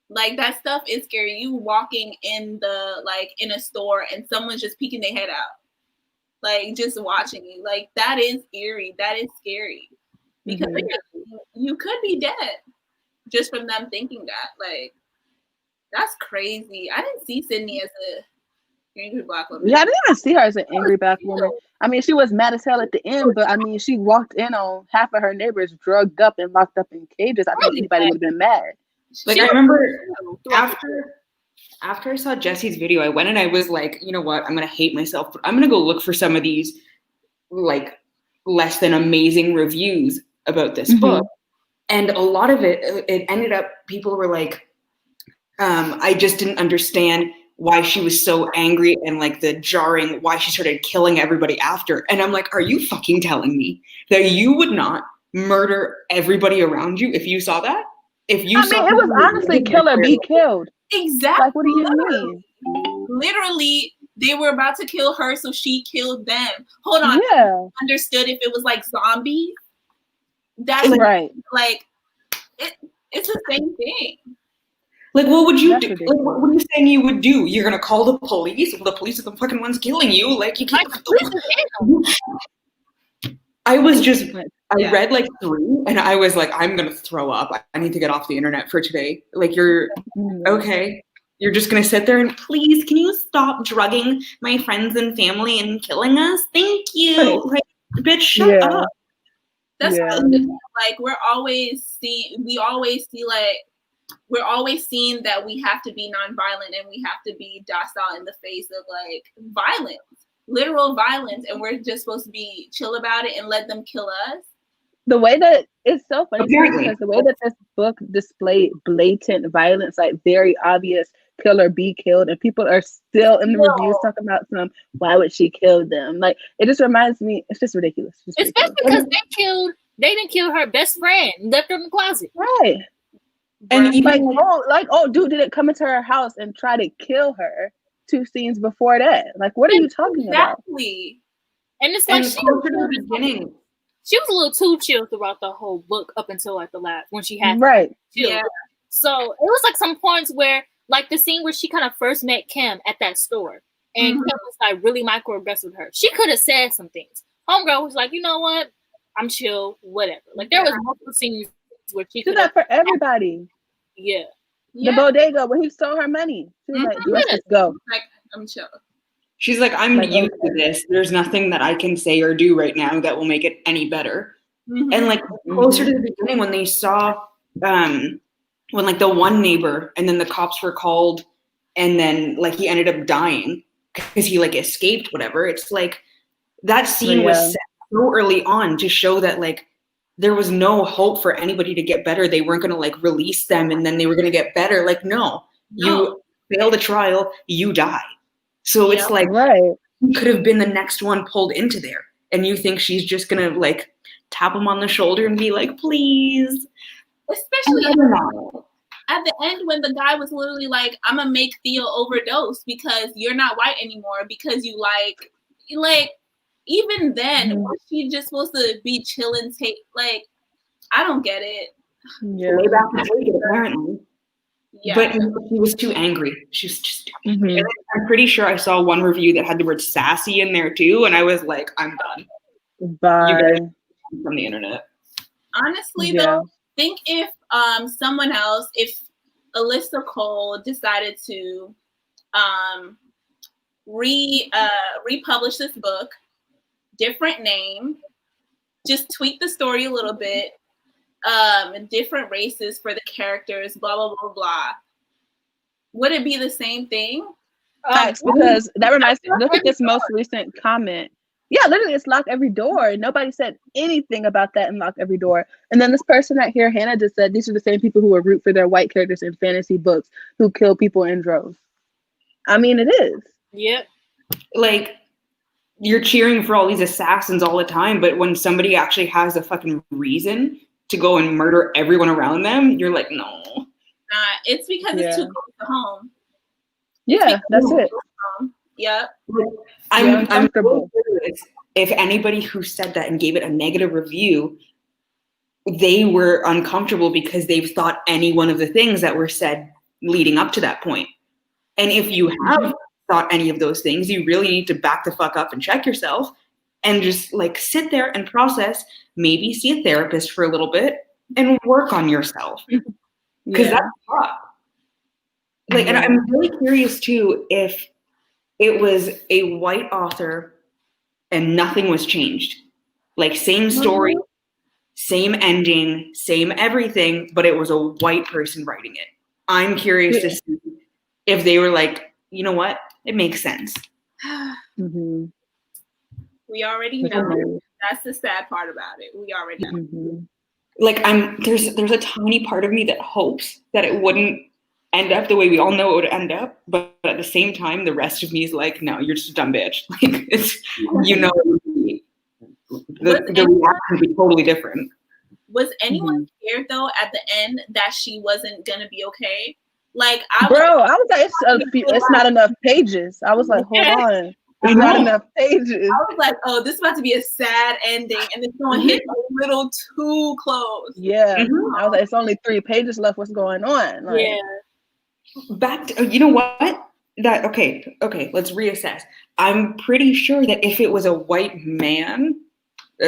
Like that stuff is scary. You walking in in a store and someone's just peeking their head out, like just watching you. Like that is eerie. That is scary because you could be dead just from them thinking that. Like that's crazy. I didn't see Sydney as a angry black woman. Yeah, I didn't even see her as an angry black woman. I mean, she was mad as hell at the end, but I mean, she walked in on half of her neighbors drugged up and locked up in cages. I think anybody would have been mad. Like I remember after I saw Jesse's video, I went and I was like, you know what? I'm gonna hate myself, but I'm gonna go look for some of these like less than amazing reviews about this book. And a lot of it ended up, people were like, I just didn't understand why she was so angry and like the jarring, why she started killing everybody after. And I'm like, are you fucking telling me that you would not murder everybody around you if you saw that? If you saw it was honestly kill or be killed. Exactly. Like, what do you mean? Literally, they were about to kill her, so she killed them. Hold on. Yeah. Understood if it was like zombies. That's right. Like, it's the same thing. Like, what would you do? Like, what are you saying you would do? You're gonna call the police? Well, the police are the fucking ones killing you. Like, you can't. I read like 3 and I was like, I'm gonna throw up. I need to get off the internet for today. Like, you're okay. You're just gonna sit there and please, can you stop drugging my friends and family and killing us? Thank you. Like, bitch, shut up. That's like we're always seeing that we have to be nonviolent and we have to be docile in the face of like violence. Literal violence, and we're just supposed to be chill about it and let them kill us. The way that it's so funny because the way that this book displayed blatant violence, like very obvious kill or be killed, and people are still in the reviews talking about why would she kill them? Like it just reminds me, it's just ridiculous. Especially because they didn't kill her best friend, left her in the closet. Right. And even dude didn't come into her house and try to kill her 2 scenes before that. Like, what are you talking about? Exactly. And it's like she was a little too chill throughout the whole book up until like the last when she had Yeah. So it was like some points where like the scene where she kind of first met Kim at that store and Kim was like really microaggressive with her. She could have said some things. Homegirl was like, you know what? I'm chill, whatever. Like there was multiple scenes where she did that for everybody. Yeah. The bodega when he stole her money. She was like, let's just go. Like, I'm chill. She's like, I'm used to this. There's nothing that I can say or do right now that will make it any better. And like closer to the beginning when they saw when like the one neighbor and then the cops were called and then like he ended up dying because he like escaped, whatever. It's like that scene was set so early on to show that like there was no hope for anybody to get better. They weren't going to like release them and then they were going to get better. Like, no, you fail the trial, you die. So it's like, you could have been the next one pulled into there. And you think she's just going to like tap him on the shoulder and be like, please. Especially at the end when the guy was literally like, I'm going to make Theo overdose because you're not white anymore because you like, even then, was she just supposed to be chilling? Like, I don't get it. Yeah. Way back to take it, apparently. Yeah. But she was too angry. She was just too angry. And I'm pretty sure I saw one review that had the word sassy in there too, and I was like, I'm done. Bye. You guys from the internet. Honestly, though, think if someone else, if Alyssa Cole decided to republish this book, different name, just tweak the story a little bit, different races for the characters, blah blah blah blah. Would it be the same thing? Because that reminds me, look at this most recent comment. Yeah, literally it's Lock Every Door. Nobody said anything about that in Lock Every Door. And then this person out here, Hannah, just said these are the same people who would root for their white characters in fantasy books who kill people in droves. I mean, it is. Yep. Like you're cheering for all these assassins all the time, but when somebody actually has a fucking reason to go and murder everyone around them, you're like, no. It's because it's too close to home. Yeah, that's it. Yep. I'm uncomfortable. If anybody who said that and gave it a negative review, they were uncomfortable because they've thought any one of the things that were said leading up to that point. And if you have thought any of those things, you really need to back the fuck up and check yourself and just like sit there and process, maybe see a therapist for a little bit and work on yourself. Because that's tough. Like, and I'm really curious too if it was a white author and nothing was changed. Like same story, same ending, same everything, but it was a white person writing it. I'm curious to see if they were like, you know what? It makes sense. Mm-hmm. We already know. That's the sad part about it. We already know. Mm-hmm. Like there's a tiny part of me that hopes that it wouldn't end up the way we all know it would end up, but at the same time, the rest of me is like, no, you're just a dumb bitch. Like it's, you know, the reaction would be totally different. Was anyone scared though at the end that she wasn't gonna be okay? Like I was like, it's not enough pages. I was like, hold on. It's not enough pages. I was like, oh, this is about to be a sad ending, and it's going to hit a little too close. Yeah. I was like, it's only 3 pages left. What's going on? Like, back to, you know what? That okay, let's reassess. I'm pretty sure that if it was a white man,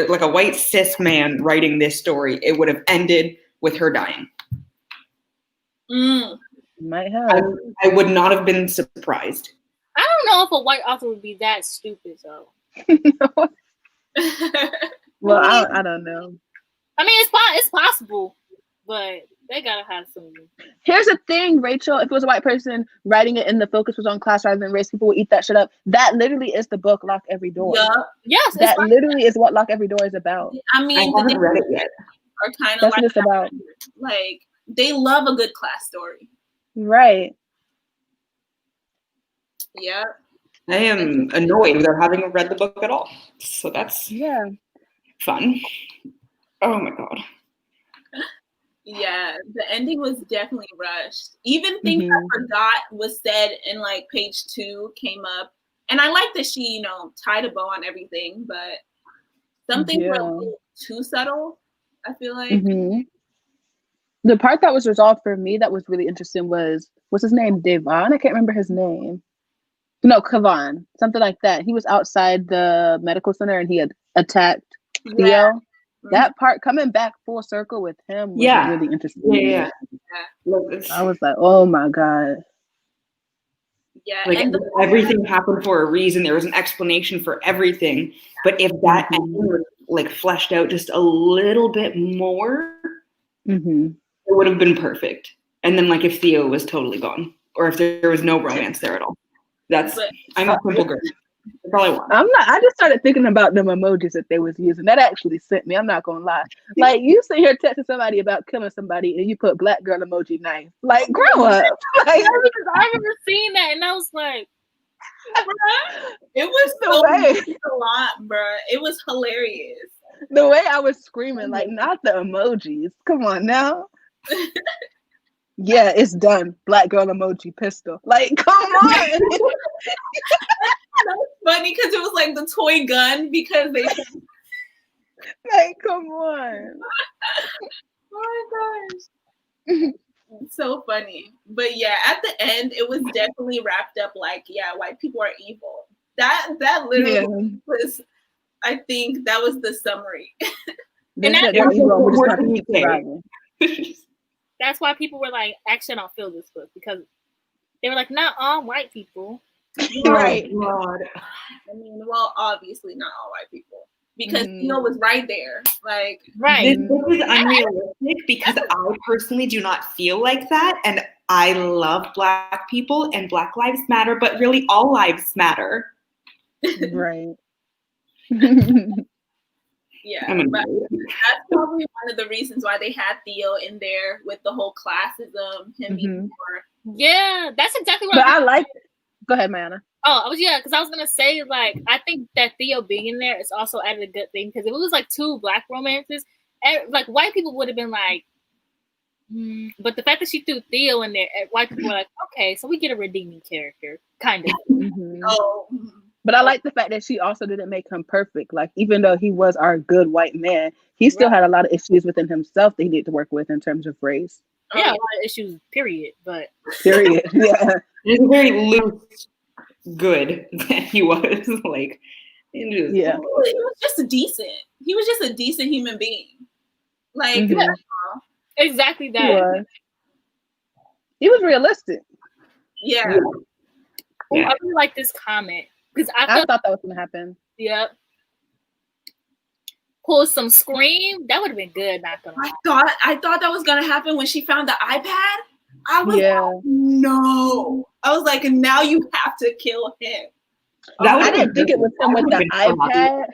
like a white cis man writing this story, it would have ended with her dying. Might have. I would not have been surprised. I don't know if a white author would be that stupid, though. Well, I don't know. I mean, it's possible, but they gotta have some. Here's the thing, Rachel. If it was a white person writing it and the focus was on class rather than race, people would eat that shit up. That literally is the book Lock Every Door. Yeah. Yes. That literally is what Lock Every Door is about. I mean, I haven't read it yet. Are kind of That's like what it's about. Like they love a good class story. Right. Yeah. I am annoyed without having read the book at all. So that's fun. Oh my god. Yeah, the ending was definitely rushed. Even things I forgot was said in like page 2 came up. And I like that she, you know, tied a bow on everything, but some things were a little too subtle, I feel like. The part that was resolved for me that was really interesting was, what's his name? Devon? I can't remember his name. No, Kavan, something like that. He was outside the medical center and he had attacked Theo. That part coming back full circle with him was really interesting. Yeah. I was like, oh my god. Yeah, like and everything happened for a reason. There was an explanation for everything. But if that ending was like fleshed out just a little bit more, it would have been perfect. And then like if Theo was totally gone, or if there was no romance there at all. I'm a simple girl. That's all I want. I just started thinking about them emojis that they was using. That actually sent me. I'm not gonna lie. Like you sit here texting somebody about killing somebody and you put black girl emoji knife. Like grow up. Like I remember seeing that and I was like, it was a lot, bruh. It was hilarious. The way I was screaming, like not the emojis. Come on now. Yeah, it's done. Black girl emoji pistol. Like, come on. That was funny because it was like the toy gun because they like, come on. Oh my gosh. So funny. But yeah, at the end it was definitely wrapped up like, yeah, white people are evil. That literally was, I think that was the summary. That's why people were like, actually, I don't feel this book because they were like, not all white people. Right. God. I mean, well, obviously not all white people because Theo was right there. Like, right. This book is unrealistic because I personally do not feel like that. And I love Black people and Black lives matter, but really all lives matter. Right. Yeah, but that's probably one of the reasons why they had Theo in there with the whole classism, him being more. Yeah, that's exactly what I like. Go ahead, Mayana. because I was gonna say, like, I think that Theo being in there is also added a good thing, because if it was like two black romances, like white people would have been like, but the fact that she threw Theo in there, white people were like, okay, so we get a redeeming character, kind of. Oh, But I like the fact that she also didn't make him perfect. Like, even though he was our good white man, he still had a lot of issues within himself that he needed to work with in terms of race. Yeah, a lot of issues, period. But period. Yeah, He's a very loose good that he was. Like, he was just decent. He was just a decent human being. Like, exactly that. He was realistic. Yeah. Ooh, I really like this comment, because I thought that was gonna happen. Yep. Pull some Scream. That would have been good. Not gonna lie. I thought that was gonna happen when she found the iPad. I was like, no. I was like, now you have to kill him. I didn't think it was him with the iPad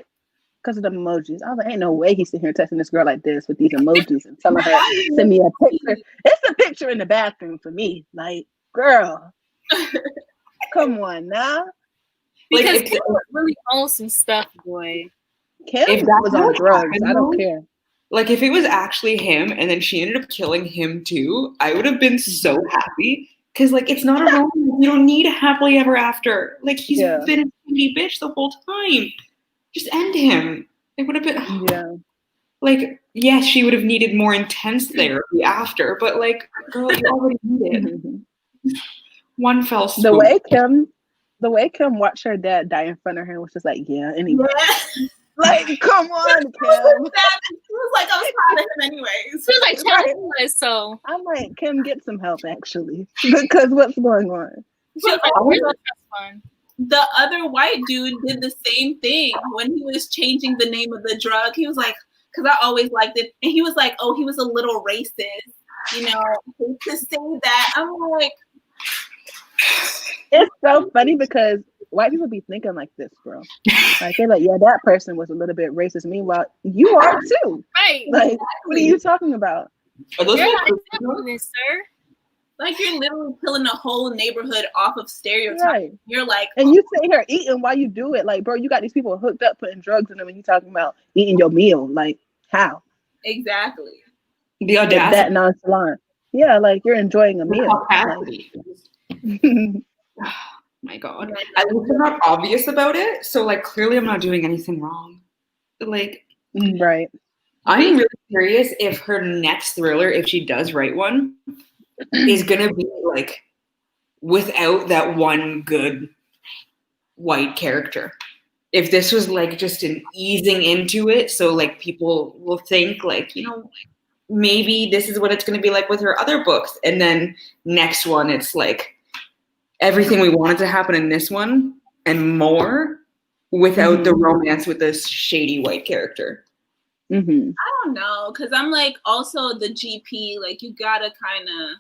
because of the emojis. I was like, ain't no way he's sitting here texting this girl like this with these emojis and telling her, send me a picture. It's a picture in the bathroom for me. Like, girl, come on now. Because like, Kim really owns some stuff, boy. Kim was on drugs. I don't care. Like, if it was actually him and then she ended up killing him too, I would have been so happy. Because, like, it's not a romance. You don't need a happily ever after. Like, he's been a shitty bitch the whole time. Just end him. It would have been... Yeah. Like, yes, she would have needed more intense therapy after. But, like, girl, you already needed one fell swoop. The way Kim watched her dad die in front of her was just like, anyway. Like, come on, Kim. She was like, I was proud of him anyways. She was like, right. So I'm like, Kim, get some help, actually. Because what's going on? She was like, fun. The other white dude did the same thing when he was changing the name of the drug. He was like, because I always liked it. And he was like, oh, he was a little racist. You know, to say that. I'm like... It's so funny because white people be thinking like this, bro. Like, they're like, yeah, that person was a little bit racist. Meanwhile, you are too. Right. Like, what are you talking about? You're not accepting this, sir. Like, you're literally killing a whole neighborhood off of stereotypes. Right. You're like... And you sit here eating while you do it. Like, bro, you got these people hooked up putting drugs in them and you talking about eating your meal. Like, how? Exactly. The audacity. That nonchalant. Yeah, like, you're enjoying a meal. Oh my God. At least I'm not obvious about it. So, like, clearly I'm not doing anything wrong. Like, right. I'm really curious if her next thriller, if she does write one, is going to be, like, without that one good white character. If this was, like, just an easing into it, so, like, people will think, like, you know, maybe this is what it's going to be like with her other books. And then next one, it's, like, everything we wanted to happen in this one and more without the romance with this shady white character. I don't know, because I'm like, also the GP, like, you gotta kind of...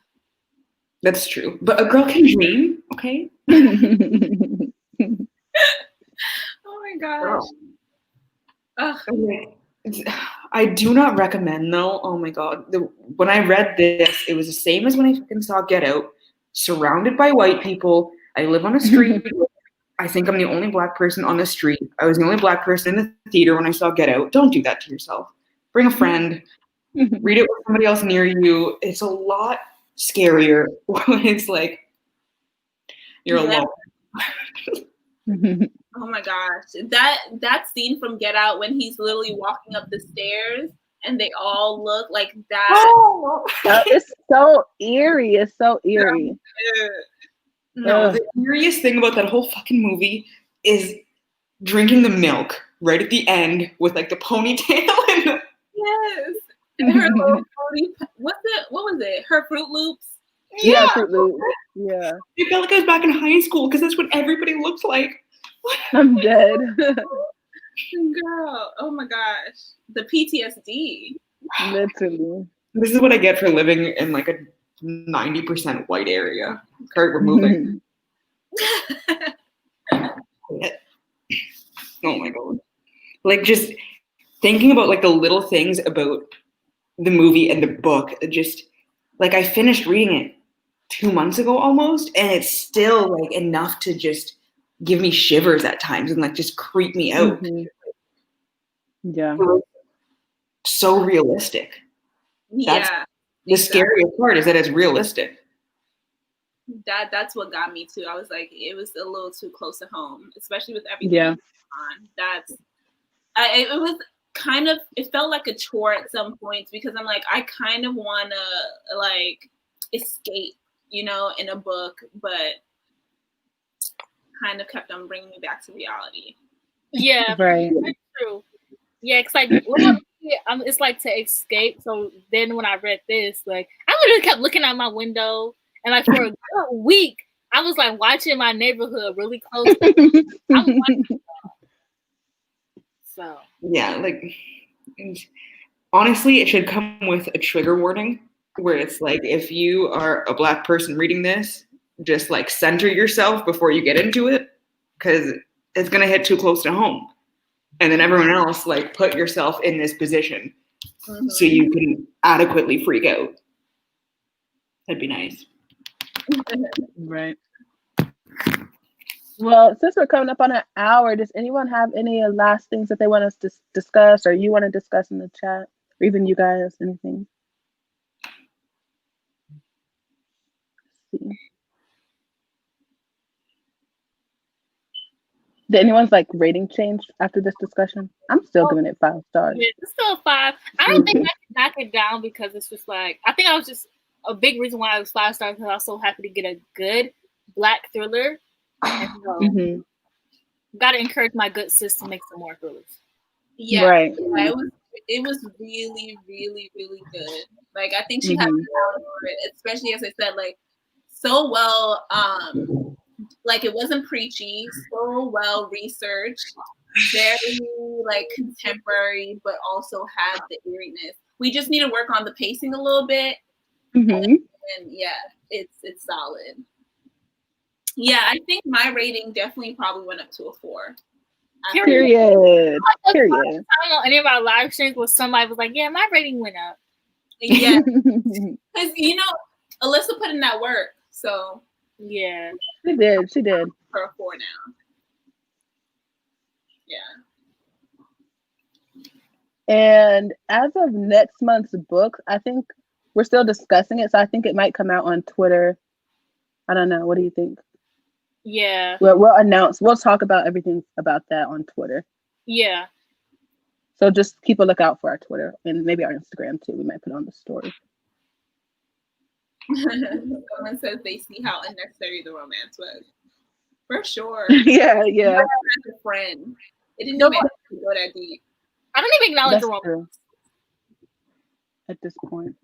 That's true. But a girl can dream, okay? Oh my gosh. Okay. I do not recommend, though. Oh my God. When I read this, it was the same as when I fucking saw Get Out. Surrounded by white people. I live on a street. I think I'm the only black person on the street. I was the only black person in the theater when I saw Get Out. Don't do that to yourself. Bring a friend. Read it with somebody else near you. It's a lot scarier when it's like you're alone. Oh my gosh. That scene from Get Out when he's literally walking up the stairs and they all look like that. Oh, it's so eerie. It's so eerie. No, the eeriest thing about that whole fucking movie is drinking the milk right at the end with like the ponytail and yes. And her little what was it? Her Fruit Loops? Yeah, Fruit Loops. Yeah. I felt like I was back in high school because that's what everybody looks like. I'm dead. Girl, oh my gosh. The PTSD. Literally. This is what I get for living in like a 90% white area. Kurt, we're moving. Oh my God. Like just thinking about like the little things about the movie and the book, just like I finished reading it 2 months ago almost, and it's still like enough to just give me shivers at times and like just creep me out. Mhm. Yeah. So realistic. Yeah. The scariest part is that it's realistic. That's what got me too. I was like, it was a little too close to home, especially with everything Yeah. on. It was kind of, it felt like a chore at some points because I'm like, I kind of want to like escape, you know, in a book, but kind of kept on bringing me back to reality. Yeah, Right. that's true. Yeah, because like it's like to escape. So then when I read this, like I literally kept looking out my window, and like for a good week, I was like watching my neighborhood really close. So yeah, like honestly, it should come with a trigger warning where it's like, if you are a Black person reading this, just like center yourself before you get into it, because it's gonna hit too close to home. And then everyone else, like, put yourself in this position so you can adequately freak out. That'd be nice. Right. Well, since we're coming up on an hour, does anyone have any last things that they want us to discuss, or you want to discuss in the chat, or even you guys, anything? Let's see. Did anyone's like rating change after this discussion? I'm still giving it 5 stars. yeah, it's still 5. I don't think I can knock it down because it's just like I think I was just a big reason why I was 5 stars because I was so happy to get a good Black thriller. And so, gotta encourage my good sis to make some more thrillers. Yeah, right. Yeah, it was really, really, really good. Like I think she had talent for it, especially as I said, like so well. Like it wasn't preachy, so well researched, very like contemporary, but also had the eeriness. We just need to work on the pacing a little bit, and yeah, it's solid. Yeah, I think my rating definitely probably went up to a 4. Period. Period. I don't know any of our live streams where somebody was like, "Yeah, my rating went up." Yeah, because you know, Alyssa put in that work, so yeah, she did. She did. For a 4 now. Yeah. And as of next month's book, I think we're still discussing it, so I think it might come out on Twitter. I don't know. What do you think? Yeah. We'll announce. We'll talk about everything about that on Twitter. Yeah. So just keep a lookout for our Twitter and maybe our Instagram too. We might put on the story. Someone says they see how unnecessary the romance was. For sure. yeah. As a friend, it didn't even go that deep. I don't even acknowledge the romance at this point.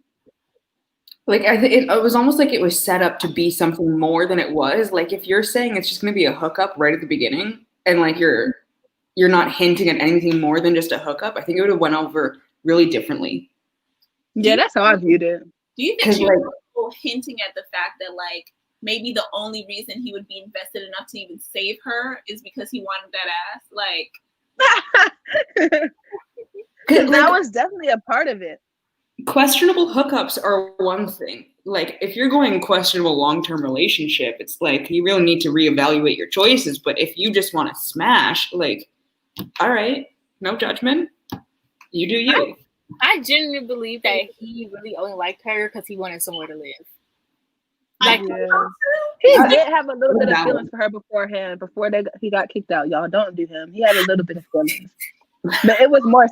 Like it was almost like it was set up to be something more than it was. Like if you're saying it's just going to be a hookup right at the beginning, and like you're not hinting at anything more than just a hookup, I think it would have went over really differently. Yeah, that's how I viewed it. Do you think she was hinting at the fact that like maybe the only reason he would be invested enough to even save her is because he wanted that ass? Like, because that was definitely a part of it. Questionable hookups are one thing. Like if you're going questionable long-term relationship, it's like you really need to reevaluate your choices. But if you just want to smash, like, all right, no judgment. You do you. I genuinely believe that he really only liked her because he wanted somewhere to live. Like he did have a little bit of feelings for her beforehand, before he got kicked out. Y'all don't do him. He had a little bit of feelings. But it was more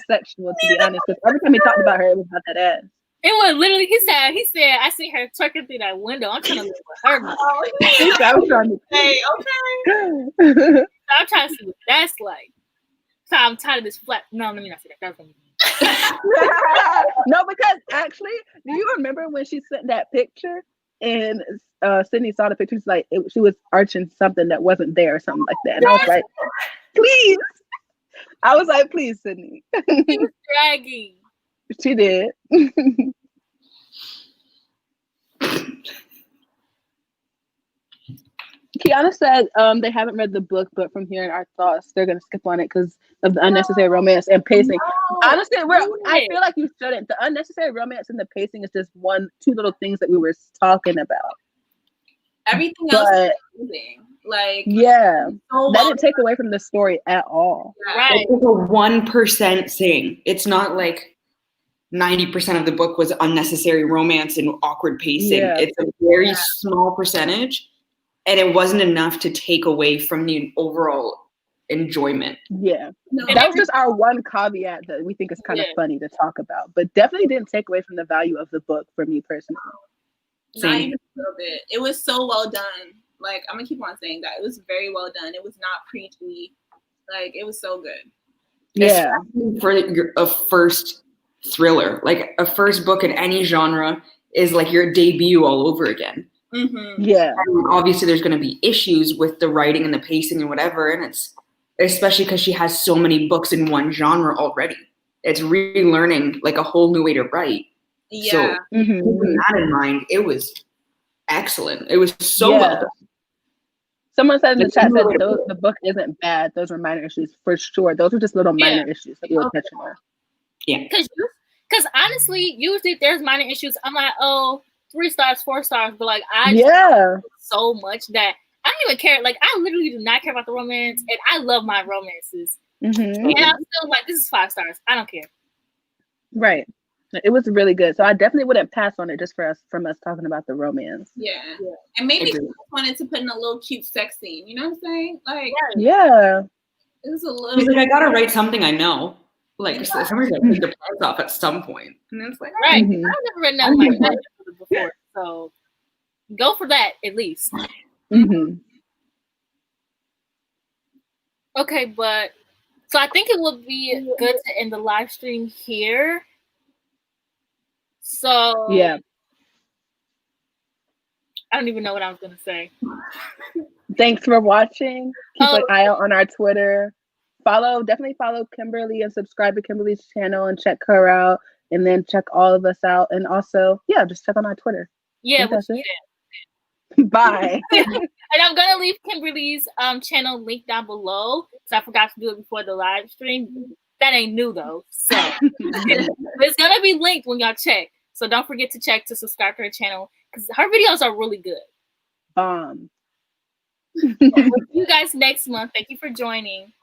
sexual, to be honest, because every time he talked about her, it was about that ass. It was literally, he said, I see her twerking through that window. I'm trying to live with her. I'm trying to I'm trying to see what that's like. So I'm tired of this flat. No, let me not say that. That's me. No, because actually, do you remember when she sent that picture and Sydney saw the picture? She's like, she was arching something that wasn't there or something like that. And I was like, please. I was like, please, Sydney. She was dragging. She did. Kiana said they haven't read the book, but from hearing our thoughts, they're going to skip on it because of the unnecessary romance and pacing. No, honestly, I feel like you shouldn't. The unnecessary romance and the pacing is just 2 little things that we were talking about. Everything else is amazing. Like, Yeah, so that well didn't take away from the story at all. done. Right. It's like a 1% thing. It's not like 90% of the book was unnecessary romance and awkward pacing. Yeah. It's a very small percentage, and it wasn't enough to take away from the overall enjoyment. Yeah. No, That was just our one caveat that we think is kind of funny to talk about, but definitely didn't take away from the value of the book for me personally. not even a little bit. It was so well done. Like, I'm gonna keep on saying that. It was very well done. It was not preachy. Like, it was so good. Yeah. Especially for a first thriller, like a first book in any genre is like your debut all over again. Mm-hmm. Yeah. And obviously there's going to be issues with the writing and the pacing and whatever, and it's especially because she has so many books in one genre already. It's relearning like a whole new way to write. Yeah. So keeping that in mind, it was excellent. It was so well done. Someone said in the There's chat no way that to put it. the book isn't bad. Those were minor issues for sure. Those were just little minor issues that we were catching on. Yeah. Because honestly, usually if there's minor issues, I'm like, oh, 3 stars, 4 stars. But like, I so much that I don't even care. Like, I literally do not care about the romance, and I love my romances. And I'm still like, this is 5 stars. I don't care. Right. It was really good. So I definitely wouldn't pass on it just from us talking about the romance. Yeah. And maybe she wanted to put in a little cute sex scene. You know what I'm saying? Like, yeah. It was a little. He's like, I gotta write something I know. Like, somebody's gonna take the pants off at some point. And it's like, right. I've never read nothing like that before. So go for that at least. Okay, but so I think it would be good to end the live stream here. So yeah, I don't even know what I was gonna say. Thanks for watching. Keep an eye out on our Twitter. Definitely follow Kimberly and subscribe to Kimberly's channel and check her out, and then check all of us out. And also, just check on our Twitter. Yeah, that's it. Bye. And I'm gonna leave Kimberly's channel link down below because I forgot to do it before the live stream. That ain't new though, so it's gonna be linked when y'all check. So don't forget to check to subscribe to her channel because her videos are really good. We'll see you guys next month. Thank you for joining.